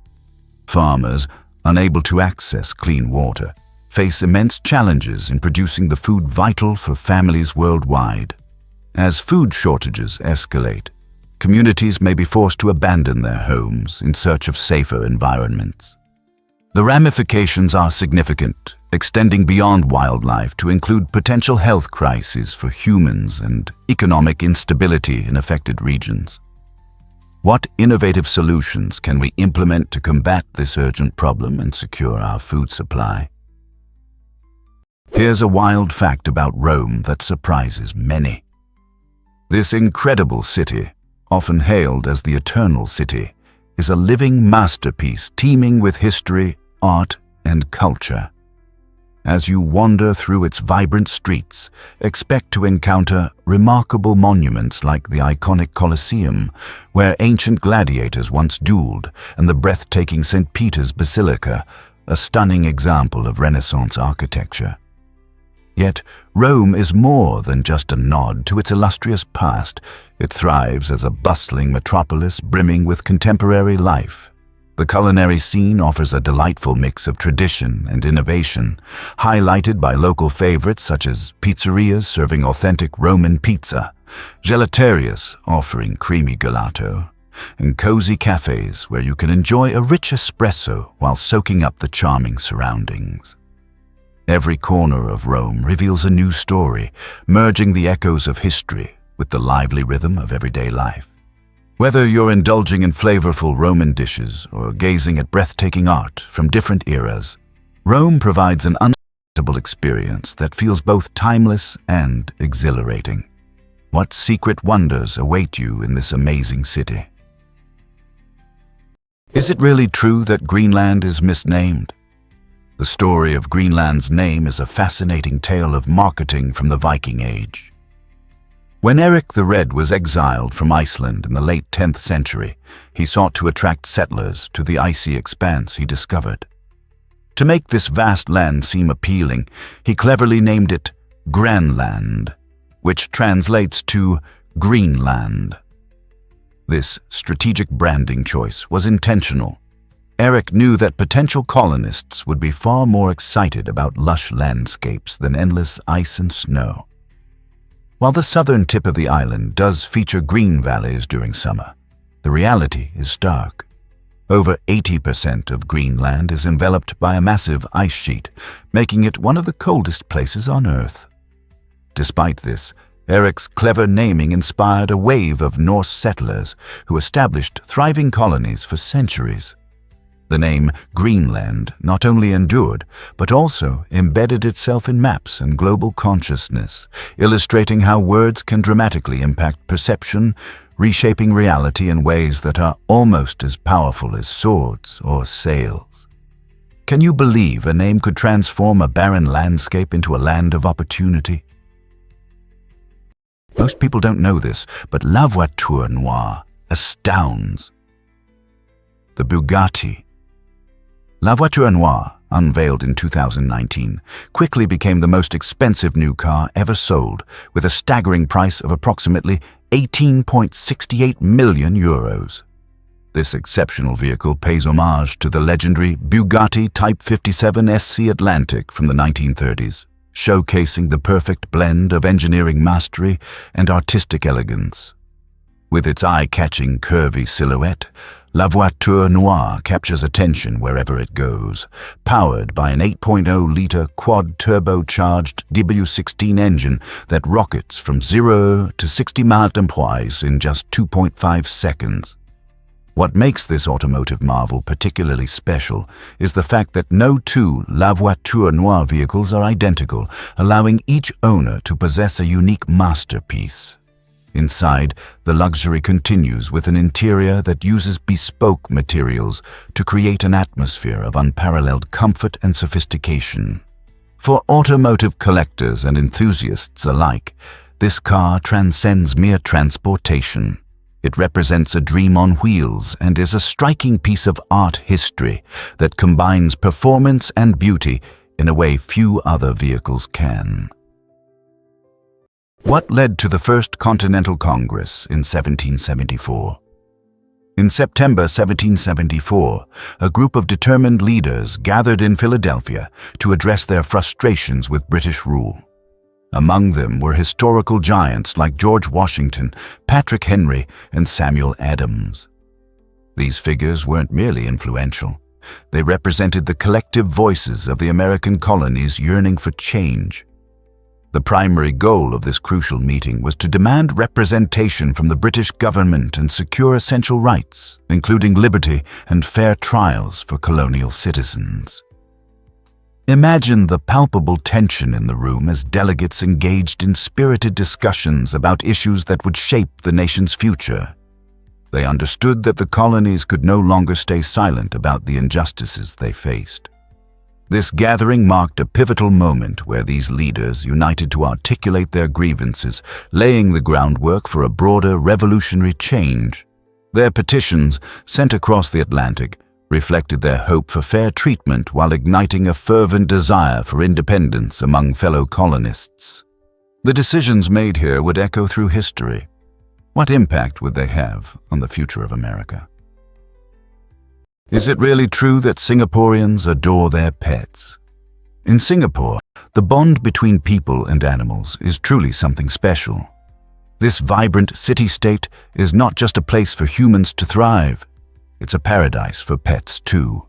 Farmers, unable to access clean water, face immense challenges in producing the food vital for families worldwide. As food shortages escalate, communities may be forced to abandon their homes in search of safer environments. The ramifications are significant, extending beyond wildlife to include potential health crises for humans and economic instability in affected regions. What innovative solutions can we implement to combat this urgent problem and secure our food supply? Here's a wild fact about Rome that surprises many. This incredible city, often hailed as the Eternal City, is a living masterpiece teeming with history, art, and culture. As you wander through its vibrant streets, expect to encounter remarkable monuments like the iconic Colosseum, where ancient gladiators once dueled, and the breathtaking St. Peter's Basilica, a stunning example of Renaissance architecture. Yet, Rome is more than just a nod to its illustrious past. It thrives as a bustling metropolis brimming with contemporary life. The culinary scene offers a delightful mix of tradition and innovation, highlighted by local favorites such as pizzerias serving authentic Roman pizza, gelaterias offering creamy gelato, and cozy cafes where you can enjoy a rich espresso while soaking up the charming surroundings. Every corner of Rome reveals a new story, merging the echoes of history with the lively rhythm of everyday life. Whether you're indulging in flavorful Roman dishes or gazing at breathtaking art from different eras, Rome provides an unforgettable experience that feels both timeless and exhilarating. What secret wonders await you in this amazing city? Is it really true that Greenland is misnamed? The story of Greenland's name is a fascinating tale of marketing from the Viking Age. When Eric the Red was exiled from Iceland in the late 10th century, he sought to attract settlers to the icy expanse he discovered. To make this vast land seem appealing, he cleverly named it Granland, which translates to Greenland. This strategic branding choice was intentional. Eric knew that potential colonists would be far more excited about lush landscapes than endless ice and snow. While the southern tip of the island does feature green valleys during summer, the reality is stark. Over 80% of Greenland is enveloped by a massive ice sheet, making it one of the coldest places on Earth. Despite this, Eric's clever naming inspired a wave of Norse settlers who established thriving colonies for centuries. The name Greenland not only endured, but also embedded itself in maps and global consciousness, illustrating how words can dramatically impact perception, reshaping reality in ways that are almost as powerful as swords or sails. Can you believe a name could transform a barren landscape into a land of opportunity? Most people don't know this, but La Voiture Noire astounds. The Bugatti. La Voiture Noire, unveiled in 2019, quickly became the most expensive new car ever sold, with a staggering price of approximately 18.68 million euros. This exceptional vehicle pays homage to the legendary Bugatti Type 57 SC Atlantic from the 1930s, showcasing the perfect blend of engineering mastery and artistic elegance. With its eye-catching curvy silhouette, La Voiture Noire captures attention wherever it goes, powered by an 8.0-liter quad-turbocharged W16 engine that rockets from 0 to 60 miles in just 2.5 seconds. What makes this automotive marvel particularly special is the fact that no two La Voiture Noire vehicles are identical, allowing each owner to possess a unique masterpiece. Inside, the luxury continues with an interior that uses bespoke materials to create an atmosphere of unparalleled comfort and sophistication. For automotive collectors and enthusiasts alike, this car transcends mere transportation. It represents a dream on wheels and is a striking piece of art history that combines performance and beauty in a way few other vehicles can. What led to the First Continental Congress in 1774? In September 1774, a group of determined leaders gathered in Philadelphia to address their frustrations with British rule. Among them were historical giants like George Washington, Patrick Henry, and Samuel Adams. These figures weren't merely influential. They represented the collective voices of the American colonies yearning for change. The primary goal of this crucial meeting was to demand representation from the British government and secure essential rights, including liberty and fair trials for colonial citizens. Imagine the palpable tension in the room as delegates engaged in spirited discussions about issues that would shape the nation's future. They understood that the colonies could no longer stay silent about the injustices they faced. This gathering marked a pivotal moment where these leaders united to articulate their grievances, laying the groundwork for a broader revolutionary change. Their petitions, sent across the Atlantic, reflected their hope for fair treatment while igniting a fervent desire for independence among fellow colonists. The decisions made here would echo through history. What impact would they have on the future of America? Is it really true that Singaporeans adore their pets? In Singapore, the bond between people and animals is truly something special. This vibrant city-state is not just a place for humans to thrive, it's a paradise for pets too.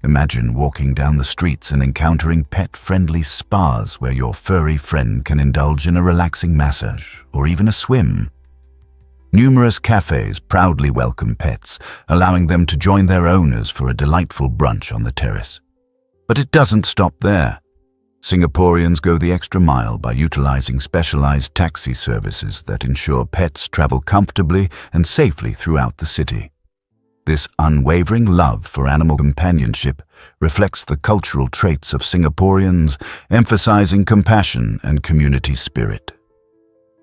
Imagine walking down the streets and encountering pet-friendly spas where your furry friend can indulge in a relaxing massage or even a swim. Numerous cafes proudly welcome pets, allowing them to join their owners for a delightful brunch on the terrace. But it doesn't stop there. Singaporeans go the extra mile by utilizing specialized taxi services that ensure pets travel comfortably and safely throughout the city. This unwavering love for animal companionship reflects the cultural traits of Singaporeans, emphasizing compassion and community spirit.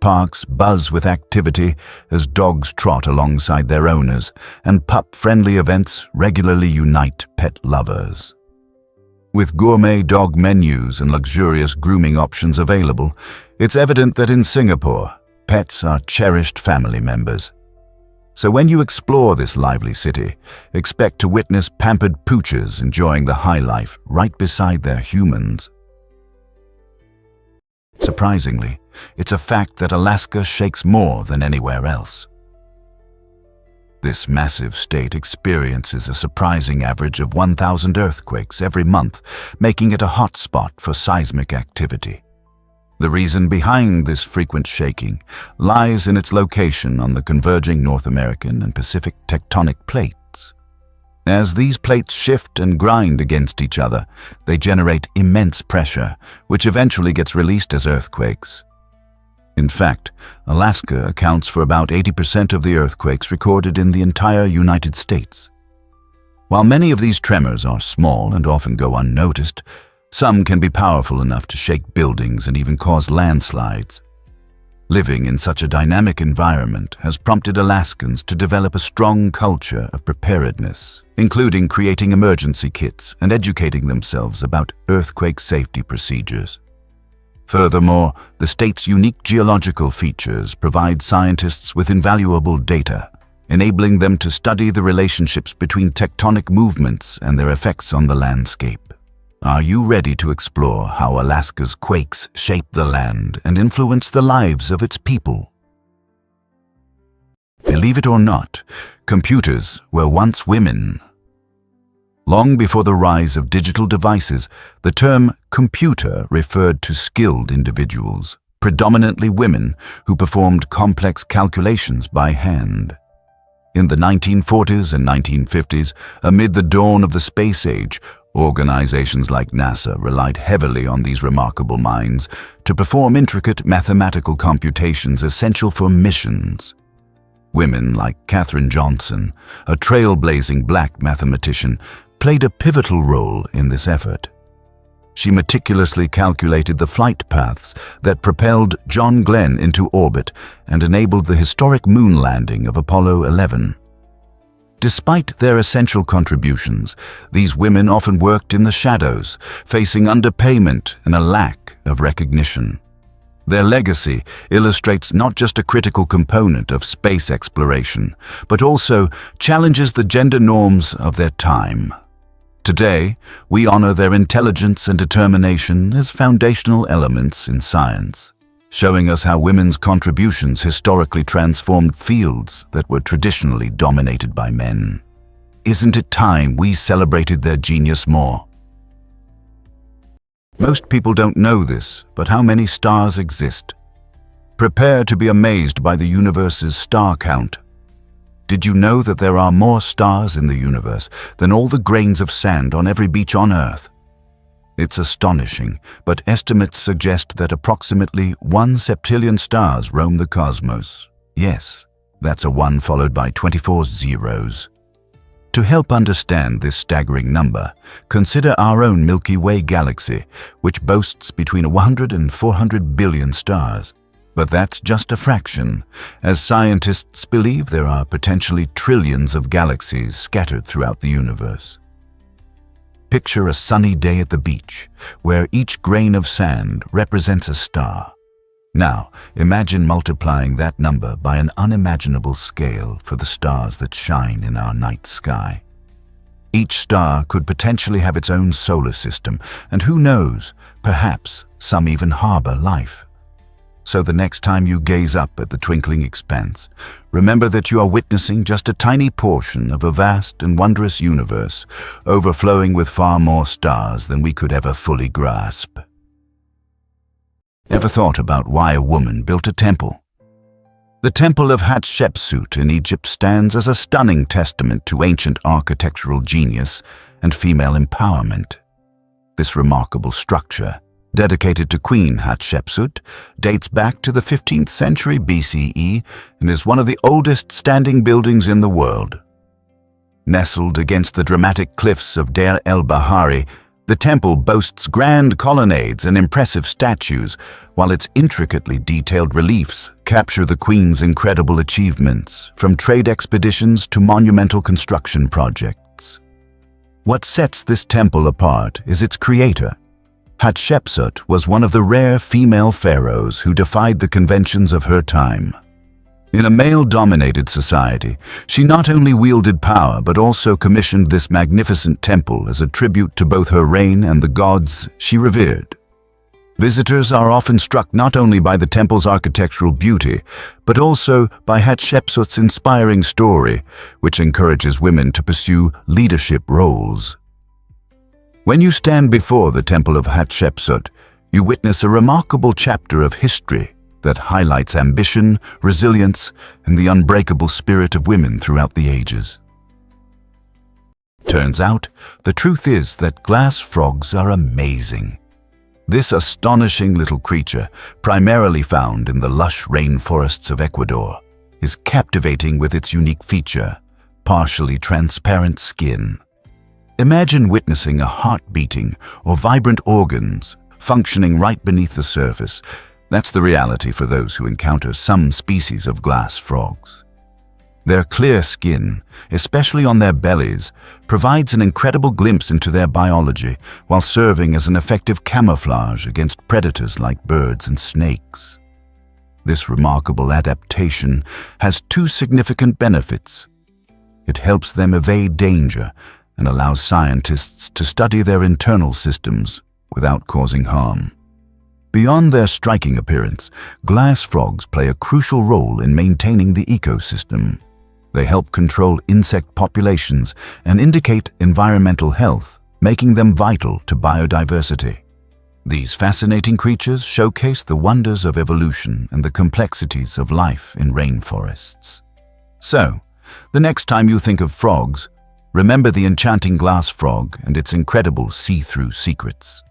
Parks buzz with activity as dogs trot alongside their owners, and pup-friendly events regularly unite pet lovers. With gourmet dog menus and luxurious grooming options available, it's evident that in Singapore, pets are cherished family members. So when you explore this lively city, expect to witness pampered poochers enjoying the high life right beside their humans. Surprisingly, it's a fact that Alaska shakes more than anywhere else. This massive state experiences a surprising average of 1,000 earthquakes every month, making it a hotspot for seismic activity. The reason behind this frequent shaking lies in its location on the converging North American and Pacific tectonic plates. As these plates shift and grind against each other, they generate immense pressure, which eventually gets released as earthquakes. In fact, Alaska accounts for about 80% of the earthquakes recorded in the entire United States. While many of these tremors are small and often go unnoticed, some can be powerful enough to shake buildings and even cause landslides. Living in such a dynamic environment has prompted Alaskans to develop a strong culture of preparedness, including creating emergency kits and educating themselves about earthquake safety procedures. Furthermore, the state's unique geological features provide scientists with invaluable data, enabling them to study the relationships between tectonic movements and their effects on the landscape. Are you ready to explore how Alaska's quakes shape the land and influence the lives of its people? Believe it or not, computers were once women. Long before the rise of digital devices, the term computer referred to skilled individuals, predominantly women, who performed complex calculations by hand. In the 1940s and 1950s, amid the dawn of the space age, organizations like NASA relied heavily on these remarkable minds to perform intricate mathematical computations essential for missions. Women like Katherine Johnson, a trailblazing black mathematician, played a pivotal role in this effort. She meticulously calculated the flight paths that propelled John Glenn into orbit and enabled the historic moon landing of Apollo 11. Despite their essential contributions, these women often worked in the shadows, facing underpayment and a lack of recognition. Their legacy illustrates not just a critical component of space exploration, but also challenges the gender norms of their time. Today, we honor their intelligence and determination as foundational elements in science, showing us how women's contributions historically transformed fields that were traditionally dominated by men. Isn't it time we celebrated their genius more? Most people don't know this, but how many stars exist? Prepare to be amazed by the universe's star count. Did you know that there are more stars in the universe than all the grains of sand on every beach on Earth? It's astonishing, but estimates suggest that approximately 1 septillion stars roam the cosmos. Yes, that's a 1 followed by 24 zeros. To help understand this staggering number, consider our own Milky Way galaxy, which boasts between 100 and 400 billion stars. But that's just a fraction, as scientists believe there are potentially trillions of galaxies scattered throughout the universe. Picture a sunny day at the beach, where each grain of sand represents a star. Now, imagine multiplying that number by an unimaginable scale for the stars that shine in our night sky. Each star could potentially have its own solar system, and who knows, perhaps some even harbor life. So the next time you gaze up at the twinkling expanse, remember that you are witnessing just a tiny portion of a vast and wondrous universe, overflowing with far more stars than we could ever fully grasp. Ever thought about why a woman built a temple? The Temple of Hatshepsut in Egypt stands as a stunning testament to ancient architectural genius and female empowerment. This remarkable structure, dedicated to Queen Hatshepsut, dates back to the 15th century BCE and is one of the oldest standing buildings in the world. Nestled against the dramatic cliffs of Deir el-Bahari, the temple boasts grand colonnades and impressive statues, while its intricately detailed reliefs capture the Queen's incredible achievements, from trade expeditions to monumental construction projects. What sets this temple apart is its creator. Hatshepsut was one of the rare female pharaohs who defied the conventions of her time. In a male-dominated society, she not only wielded power but also commissioned this magnificent temple as a tribute to both her reign and the gods she revered. Visitors are often struck not only by the temple's architectural beauty, but also by Hatshepsut's inspiring story, which encourages women to pursue leadership roles. When you stand before the Temple of Hatshepsut, you witness a remarkable chapter of history that highlights ambition, resilience, and the unbreakable spirit of women throughout the ages. Turns out, the truth is that glass frogs are amazing. This astonishing little creature, primarily found in the lush rainforests of Ecuador, is captivating with its unique feature, partially transparent skin. Imagine witnessing a heart beating or vibrant organs functioning right beneath the surface. That's the reality for those who encounter some species of glass frogs. Their clear skin, especially on their bellies, provides an incredible glimpse into their biology while serving as an effective camouflage against predators like birds and snakes. This remarkable adaptation has two significant benefits. It helps them evade danger and allows scientists to study their internal systems without causing harm. Beyond their striking appearance, glass frogs play a crucial role in maintaining the ecosystem. They help control insect populations and indicate environmental health, making them vital to biodiversity. These fascinating creatures showcase the wonders of evolution and the complexities of life in rainforests. So, the next time you think of frogs, remember the enchanting glass frog and its incredible see-through secrets.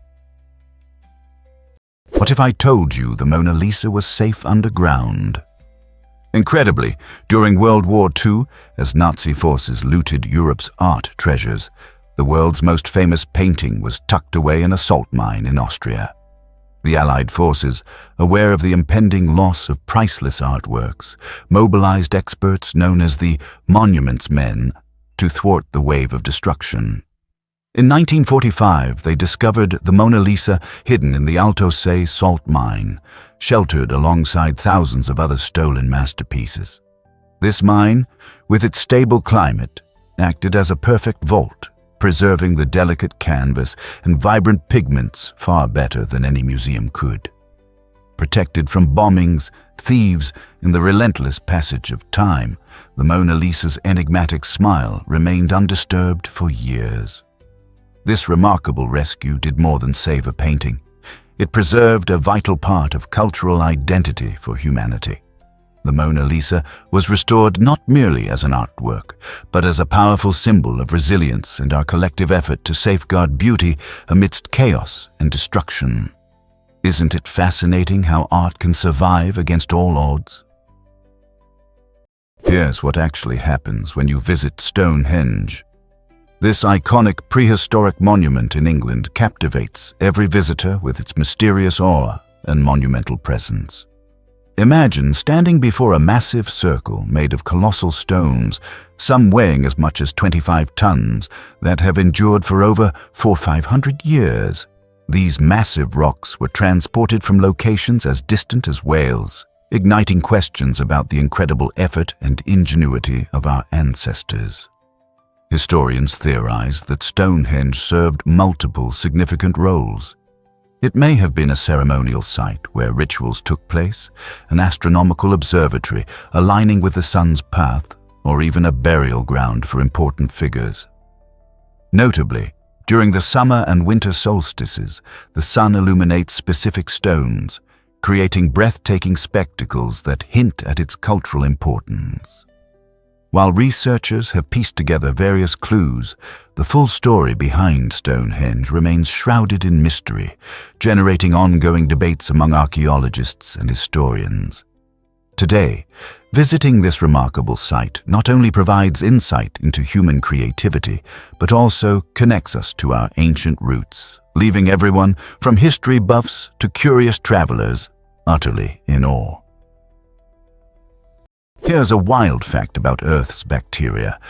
What if I told you the Mona Lisa was safe underground? Incredibly, during World War II, as Nazi forces looted Europe's art treasures, the world's most famous painting was tucked away in a salt mine in Austria. The Allied forces, aware of the impending loss of priceless artworks, mobilized experts known as the Monuments Men to thwart the wave of destruction. In 1945, they discovered the Mona Lisa hidden in the Alto Se salt mine, sheltered alongside thousands of other stolen masterpieces. This mine, with its stable climate, acted as a perfect vault, preserving the delicate canvas and vibrant pigments far better than any museum could. Protected from bombings, thieves, and the relentless passage of time, the Mona Lisa's enigmatic smile remained undisturbed for years. This remarkable rescue did more than save a painting. It preserved a vital part of cultural identity for humanity. The Mona Lisa was restored not merely as an artwork, but as a powerful symbol of resilience and our collective effort to safeguard beauty amidst chaos and destruction. Isn't it fascinating how art can survive against all odds? Here's what actually happens when you visit Stonehenge. This iconic prehistoric monument in England captivates every visitor with its mysterious awe and monumental presence. Imagine standing before a massive circle made of colossal stones, some weighing as much as 25 tons, that have endured for over 400-500 years. These massive rocks were transported from locations as distant as Wales, igniting questions about the incredible effort and ingenuity of our ancestors. Historians theorize that Stonehenge served multiple significant roles. It may have been a ceremonial site where rituals took place, an astronomical observatory aligning with the sun's path, or even a burial ground for important figures. Notably, during the summer and winter solstices, the sun illuminates specific stones, creating breathtaking spectacles that hint at its cultural importance. While researchers have pieced together various clues, the full story behind Stonehenge remains shrouded in mystery, generating ongoing debates among archaeologists and historians. Today, visiting this remarkable site not only provides insight into human creativity, but also connects us to our ancient roots, leaving everyone, from history buffs to curious travelers, utterly in awe. Here's a wild fact about Earth's bacteria.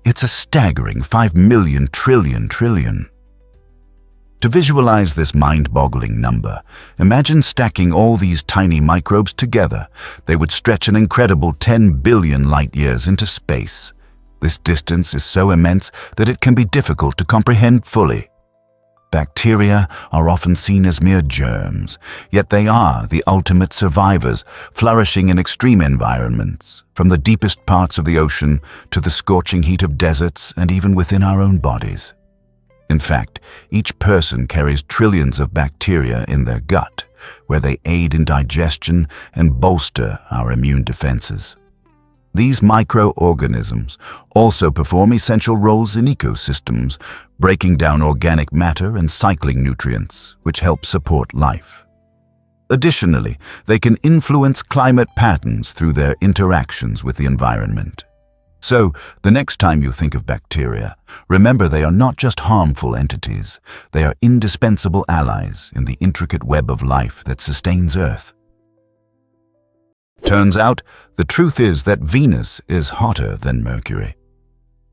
It's a staggering 5 million trillion. To visualize this mind-boggling number, imagine stacking all these tiny microbes together. They would stretch an incredible 10 billion light-years into space. This distance is so immense that it can be difficult to comprehend fully. Bacteria are often seen as mere germs, yet they are the ultimate survivors, flourishing in extreme environments, from the deepest parts of the ocean to the scorching heat of deserts and even within our own bodies. In fact, each person carries trillions of bacteria in their gut, where they aid in digestion and bolster our immune defenses. These microorganisms also perform essential roles in ecosystems, breaking down organic matter and cycling nutrients, which help support life. Additionally, they can influence climate patterns through their interactions with the environment. So, the next time you think of bacteria, remember they are not just harmful entities, they are indispensable allies in the intricate web of life that sustains Earth. Turns out, the truth is that Venus is hotter than Mercury.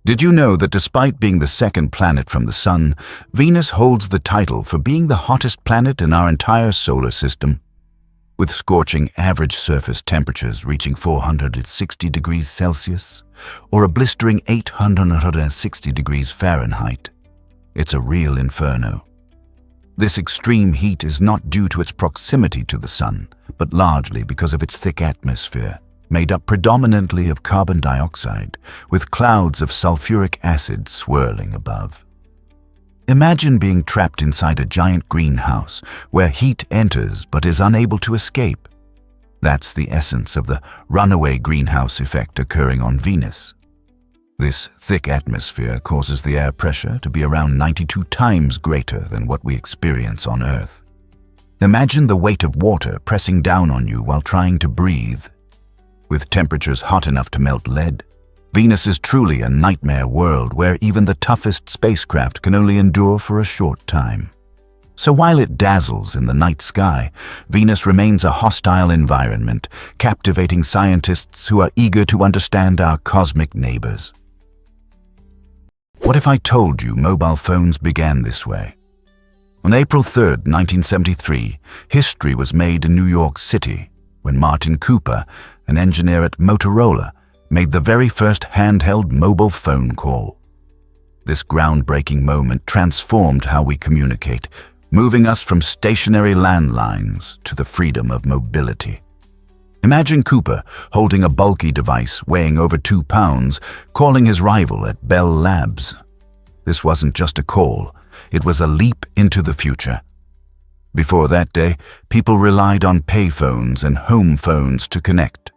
Did you know that despite being the second planet from the Sun, Venus holds the title for being the hottest planet in our entire solar system? With scorching average surface temperatures reaching 460 degrees Celsius, or a blistering 860 degrees Fahrenheit. It's a real inferno. This extreme heat is not due to its proximity to the Sun, but largely because of its thick atmosphere, made up predominantly of carbon dioxide, with clouds of sulfuric acid swirling above. Imagine being trapped inside a giant greenhouse where heat enters but is unable to escape. That's the essence of the runaway greenhouse effect occurring on Venus. This thick atmosphere causes the air pressure to be around 92 times greater than what we experience on Earth. Imagine the weight of water pressing down on you while trying to breathe. With temperatures hot enough to melt lead, Venus is truly a nightmare world where even the toughest spacecraft can only endure for a short time. So while it dazzles in the night sky, Venus remains a hostile environment, captivating scientists who are eager to understand our cosmic neighbors. What if I told you mobile phones began this way? On April 3, 1973, history was made in New York City when Martin Cooper, an engineer at Motorola, made the very first handheld mobile phone call. This groundbreaking moment transformed how we communicate, moving us from stationary landlines to the freedom of mobility. Imagine Cooper holding a bulky device weighing over 2 pounds, calling his rival at Bell Labs. This wasn't just a call, it was a leap into the future. Before that day, people relied on payphones and home phones to connect.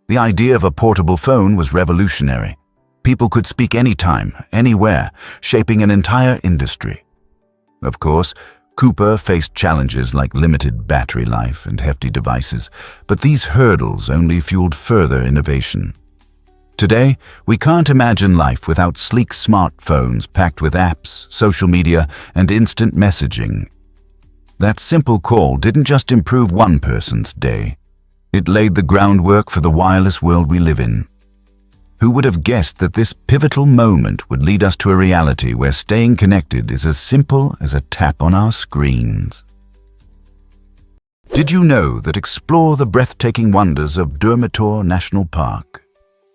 The idea of a portable phone was revolutionary. People could speak anytime, anywhere, shaping an entire industry. Of course, Cooper faced challenges like limited battery life and hefty devices, but these hurdles only fueled further innovation. Today, we can't imagine life without sleek smartphones packed with apps, social media, and instant messaging. That simple call didn't just improve one person's day. It laid the groundwork for the wireless world we live in. Who would have guessed that this pivotal moment would lead us to a reality where staying connected is as simple as a tap on our screens? Did you know that explore the breathtaking wonders of Durmitor National Park?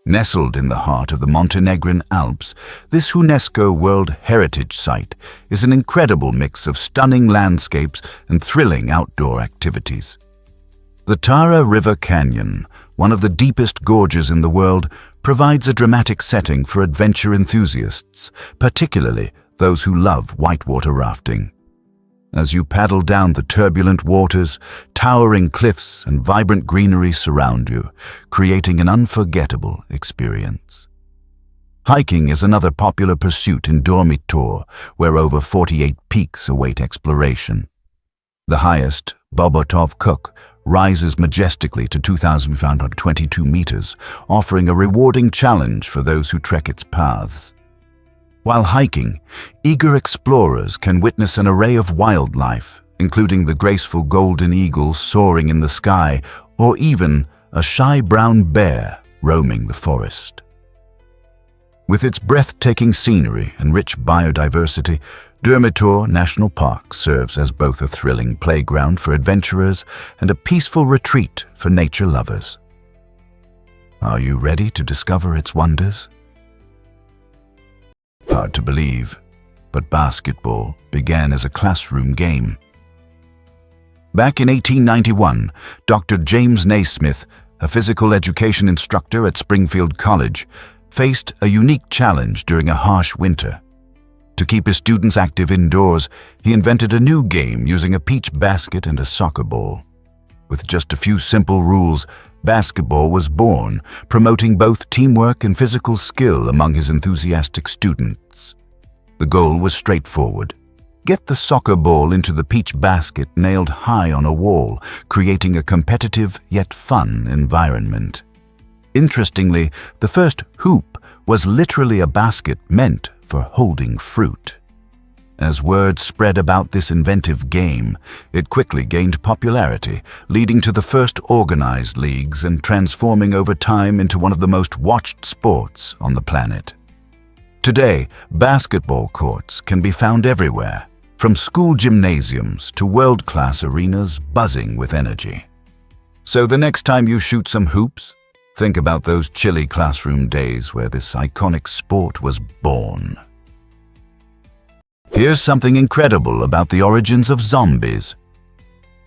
Nestled in the heart of the Montenegrin Alps, this UNESCO World Heritage Site is an incredible mix of stunning landscapes and thrilling outdoor activities. The Tara River Canyon, one of the deepest gorges in the world, provides a dramatic setting for adventure enthusiasts, particularly those who love whitewater rafting. As you paddle down the turbulent waters, towering cliffs and vibrant greenery surround you, creating an unforgettable experience. Hiking is another popular pursuit in Dormitor, where over 48 peaks await exploration. The highest, Bobotov Kuk, rises majestically to 2,522 meters, offering a rewarding challenge for those who trek its paths. While hiking, eager explorers can witness an array of wildlife, including the graceful golden eagle soaring in the sky, or even a shy brown bear roaming the forest. With its breathtaking scenery and rich biodiversity, Dormitor National Park serves as both a thrilling playground for adventurers and a peaceful retreat for nature lovers. Are you ready to discover its wonders? Hard to believe, but basketball began as a classroom game. Back in 1891, Dr. James Naismith, a physical education instructor at Springfield College, faced a unique challenge during a harsh winter. To keep his students active indoors, he invented a new game using a peach basket and a soccer ball. With just a few simple rules, basketball was born, promoting both teamwork and physical skill among his enthusiastic students. The goal was straightforward. Get the soccer ball into the peach basket nailed high on a wall, creating a competitive yet fun environment. Interestingly, the first hoop was literally a basket meant for holding fruit. As word spread about this inventive game, it quickly gained popularity, leading to the first organized leagues and transforming over time into one of the most watched sports on the planet. Today, basketball courts can be found everywhere, from school gymnasiums to world-class arenas buzzing with energy. So the next time you shoot some hoops, think about those chilly classroom days where this iconic sport was born. Here's something incredible about the origins of zombies.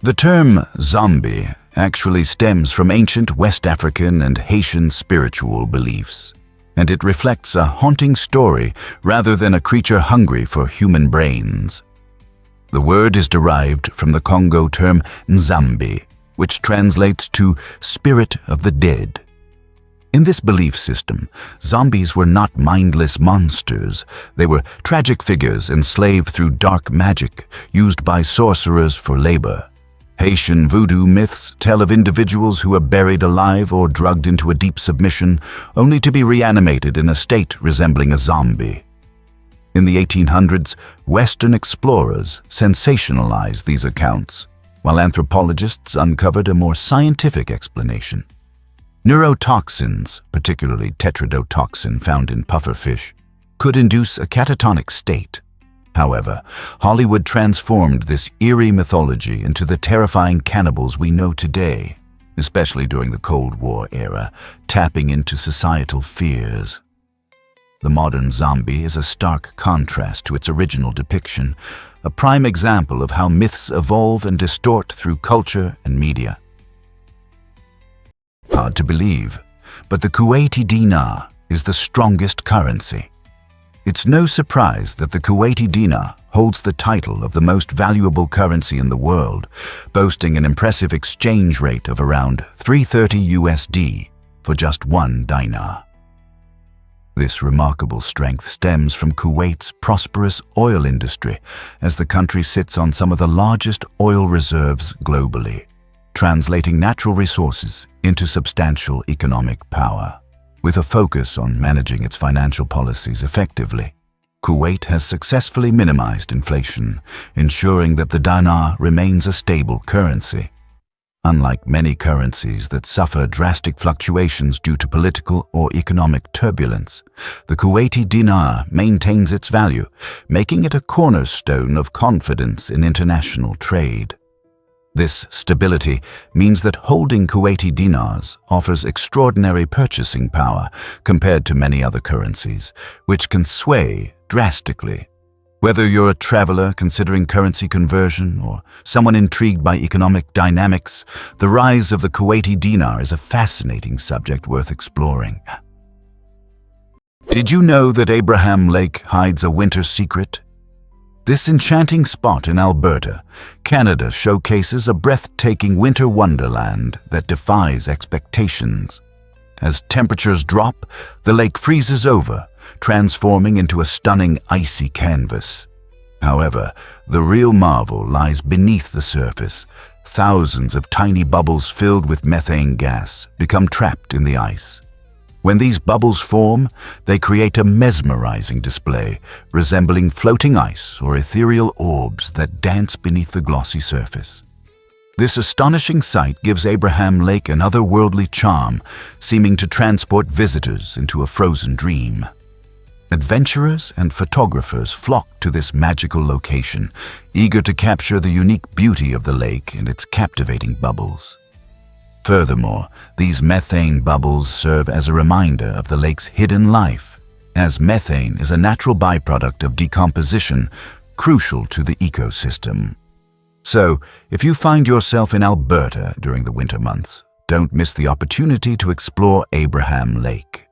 The term zombie actually stems from ancient West African and Haitian spiritual beliefs, and it reflects a haunting story rather than a creature hungry for human brains. The word is derived from the Congo term Nzambi, which translates to spirit of the dead. In this belief system, zombies were not mindless monsters. They were tragic figures enslaved through dark magic used by sorcerers for labor. Haitian voodoo myths tell of individuals who are buried alive or drugged into a deep submission, only to be reanimated in a state resembling a zombie. In the 1800s, Western explorers sensationalized these accounts, while anthropologists uncovered a more scientific explanation. Neurotoxins, particularly tetrodotoxin found in pufferfish, could induce a catatonic state. However, Hollywood transformed this eerie mythology into the terrifying cannibals we know today, especially during the Cold War era, tapping into societal fears. The modern zombie is a stark contrast to its original depiction, a prime example of how myths evolve and distort through culture and media. Hard to believe, but the Kuwaiti dinar is the strongest currency. It's no surprise that the Kuwaiti dinar holds the title of the most valuable currency in the world, boasting an impressive exchange rate of around $330 USD for just one dinar. This remarkable strength stems from Kuwait's prosperous oil industry, as the country sits on some of the largest oil reserves globally, translating natural resources into substantial economic power. With a focus on managing its financial policies effectively, Kuwait has successfully minimized inflation, ensuring that the dinar remains a stable currency. Unlike many currencies that suffer drastic fluctuations due to political or economic turbulence, the Kuwaiti dinar maintains its value, making it a cornerstone of confidence in international trade. This stability means that holding Kuwaiti dinars offers extraordinary purchasing power compared to many other currencies, which can sway drastically. Whether you're a traveler considering currency conversion or someone intrigued by economic dynamics, the rise of the Kuwaiti dinar is a fascinating subject worth exploring. Did you know that Abraham Lake hides a winter secret? This enchanting spot in Alberta, Canada, showcases a breathtaking winter wonderland that defies expectations. As temperatures drop, the lake freezes over, transforming into a stunning icy canvas. However, the real marvel lies beneath the surface. Thousands of tiny bubbles filled with methane gas become trapped in the ice. When these bubbles form, they create a mesmerizing display, resembling floating ice or ethereal orbs that dance beneath the glossy surface. This astonishing sight gives Abraham Lake an otherworldly charm, seeming to transport visitors into a frozen dream. Adventurers and photographers flock to this magical location, eager to capture the unique beauty of the lake and its captivating bubbles. Furthermore, these methane bubbles serve as a reminder of the lake's hidden life, as methane is a natural byproduct of decomposition, crucial to the ecosystem. So, if you find yourself in Alberta during the winter months, don't miss the opportunity to explore Abraham Lake.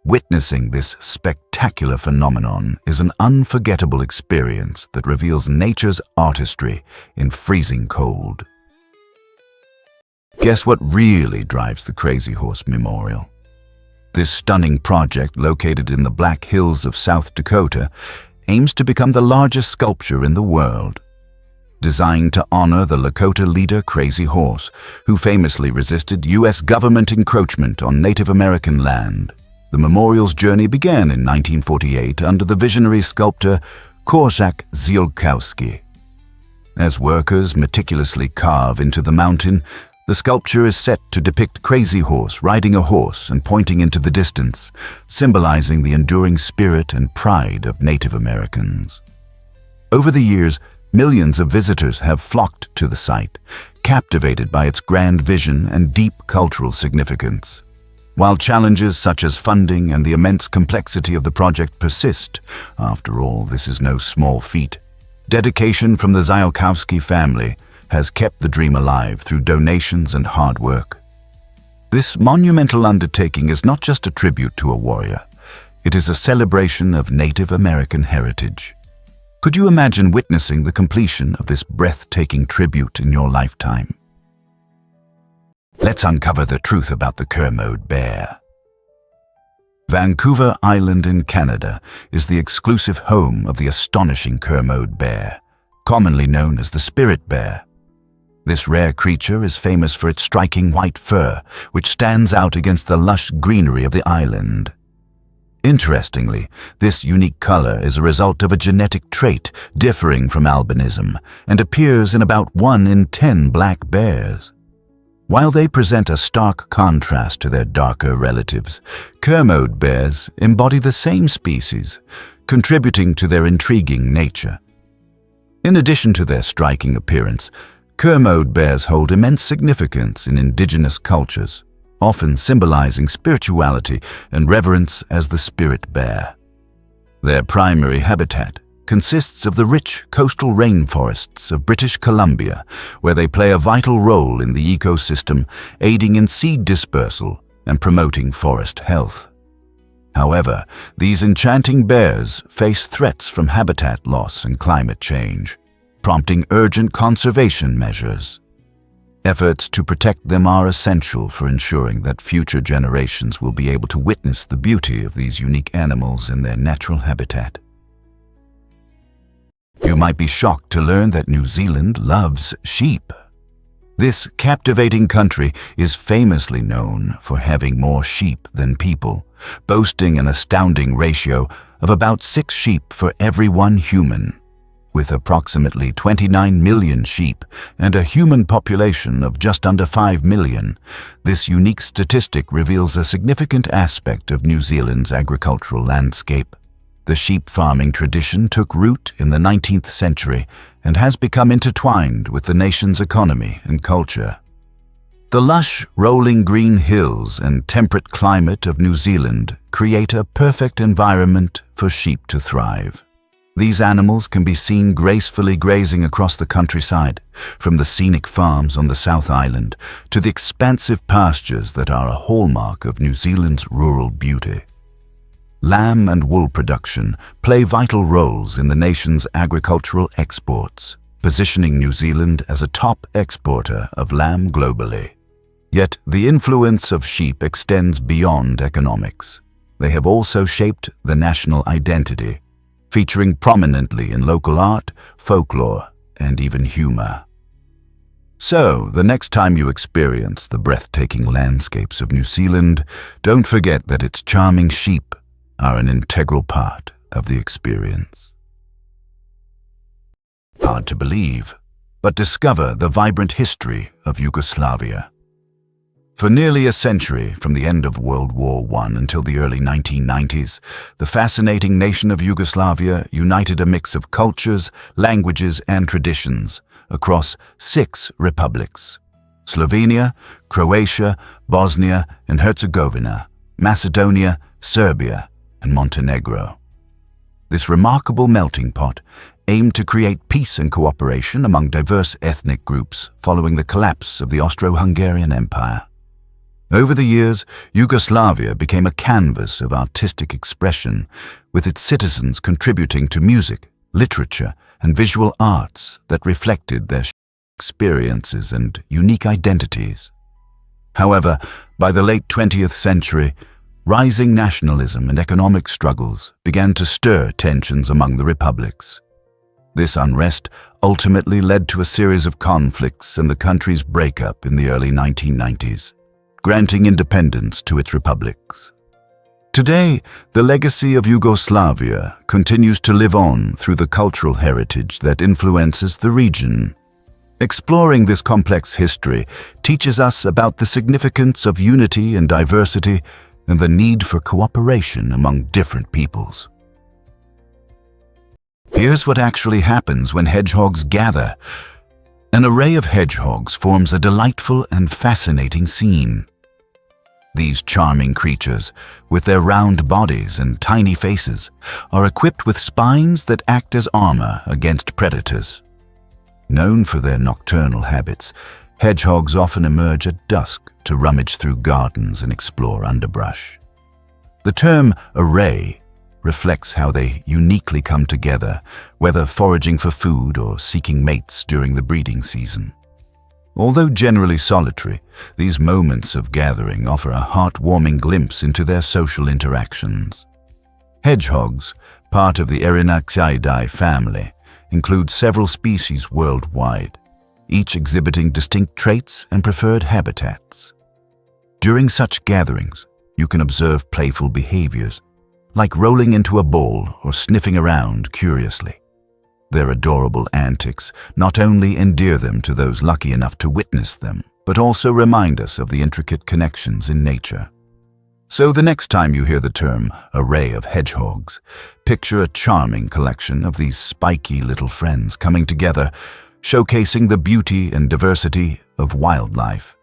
Witnessing this spectacular phenomenon is an unforgettable experience that reveals nature's artistry in freezing cold. Guess what really drives the Crazy Horse Memorial? This stunning project, located in the Black Hills of South Dakota, aims to become the largest sculpture in the world. Designed to honor the Lakota leader Crazy Horse, who famously resisted U.S. government encroachment on Native American land, the memorial's journey began in 1948 under the visionary sculptor Korczak Ziolkowski. As workers meticulously carve into the mountain, the sculpture is set to depict Crazy Horse riding a horse and pointing into the distance, symbolizing the enduring spirit and pride of Native Americans. Over the years, millions of visitors have flocked to the site, captivated by its grand vision and deep cultural significance. While challenges such as funding and the immense complexity of the project persist, after all, this is no small feat, dedication from the Ziolkowski family has kept the dream alive through donations and hard work. This monumental undertaking is not just a tribute to a warrior, it is a celebration of Native American heritage. Could you imagine witnessing the completion of this breathtaking tribute in your lifetime? Let's uncover the truth about the Kermode bear. Vancouver Island in Canada is the exclusive home of the astonishing Kermode bear, commonly known as the spirit bear. This rare creature is famous for its striking white fur, which stands out against the lush greenery of the island. Interestingly, this unique color is a result of a genetic trait differing from albinism and appears in about 1 in 10 black bears. While they present a stark contrast to their darker relatives, Kermode bears embody the same species, contributing to their intriguing nature. In addition to their striking appearance, Kermode bears hold immense significance in indigenous cultures, often symbolizing spirituality and reverence as the spirit bear. Their primary habitat consists of the rich coastal rainforests of British Columbia, where they play a vital role in the ecosystem, aiding in seed dispersal and promoting forest health. However, these enchanting bears face threats from habitat loss and climate change, prompting urgent conservation measures. Efforts to protect them are essential for ensuring that future generations will be able to witness the beauty of these unique animals in their natural habitat. You might be shocked to learn that New Zealand loves sheep. This captivating country is famously known for having more sheep than people, boasting an astounding ratio of about 6 sheep for every 1 human. With approximately 29 million sheep and a human population of just under 5 million, this unique statistic reveals a significant aspect of New Zealand's agricultural landscape. The sheep farming tradition took root in the 19th century and has become intertwined with the nation's economy and culture. The lush, rolling green hills and temperate climate of New Zealand create a perfect environment for sheep to thrive. These animals can be seen gracefully grazing across the countryside, from the scenic farms on the South Island to the expansive pastures that are a hallmark of New Zealand's rural beauty. Lamb and wool production play vital roles in the nation's agricultural exports, positioning New Zealand as a top exporter of lamb globally. Yet the influence of sheep extends beyond economics. They have also shaped the national identity, featuring prominently in local art, folklore, and even humor. So, the next time you experience the breathtaking landscapes of New Zealand, don't forget that its charming sheep are an integral part of the experience. Hard to believe, but discover the vibrant history of Yugoslavia. For nearly a century, from the end of World War I until the early 1990s, the fascinating nation of Yugoslavia united a mix of cultures, languages, and traditions across 6 republics: Slovenia, Croatia, Bosnia and Herzegovina, Macedonia, Serbia, and Montenegro. This remarkable melting pot aimed to create peace and cooperation among diverse ethnic groups following the collapse of the Austro-Hungarian Empire. Over the years, Yugoslavia became a canvas of artistic expression, with its citizens contributing to music, literature, and visual arts that reflected their experiences and unique identities. However, by the late 20th century, rising nationalism and economic struggles began to stir tensions among the republics. This unrest ultimately led to a series of conflicts and the country's breakup in the early 1990s, granting independence to its republics. Today, the legacy of Yugoslavia continues to live on through the cultural heritage that influences the region. Exploring this complex history teaches us about the significance of unity and diversity and the need for cooperation among different peoples. Here's what actually happens when hedgehogs gather. An array of hedgehogs forms a delightful and fascinating scene. These charming creatures, with their round bodies and tiny faces, are equipped with spines that act as armor against predators. Known for their nocturnal habits, hedgehogs often emerge at dusk to rummage through gardens and explore underbrush. The term array reflects how they uniquely come together, whether foraging for food or seeking mates during the breeding season. Although generally solitary, these moments of gathering offer a heartwarming glimpse into their social interactions. Hedgehogs, part of the Erinaceae family, include several species worldwide, each exhibiting distinct traits and preferred habitats. During such gatherings, you can observe playful behaviors, like rolling into a ball or sniffing around curiously. Their adorable antics not only endear them to those lucky enough to witness them, but also remind us of the intricate connections in nature. So the next time you hear the term array of hedgehogs, picture a charming collection of these spiky little friends coming together, showcasing the beauty and diversity of wildlife.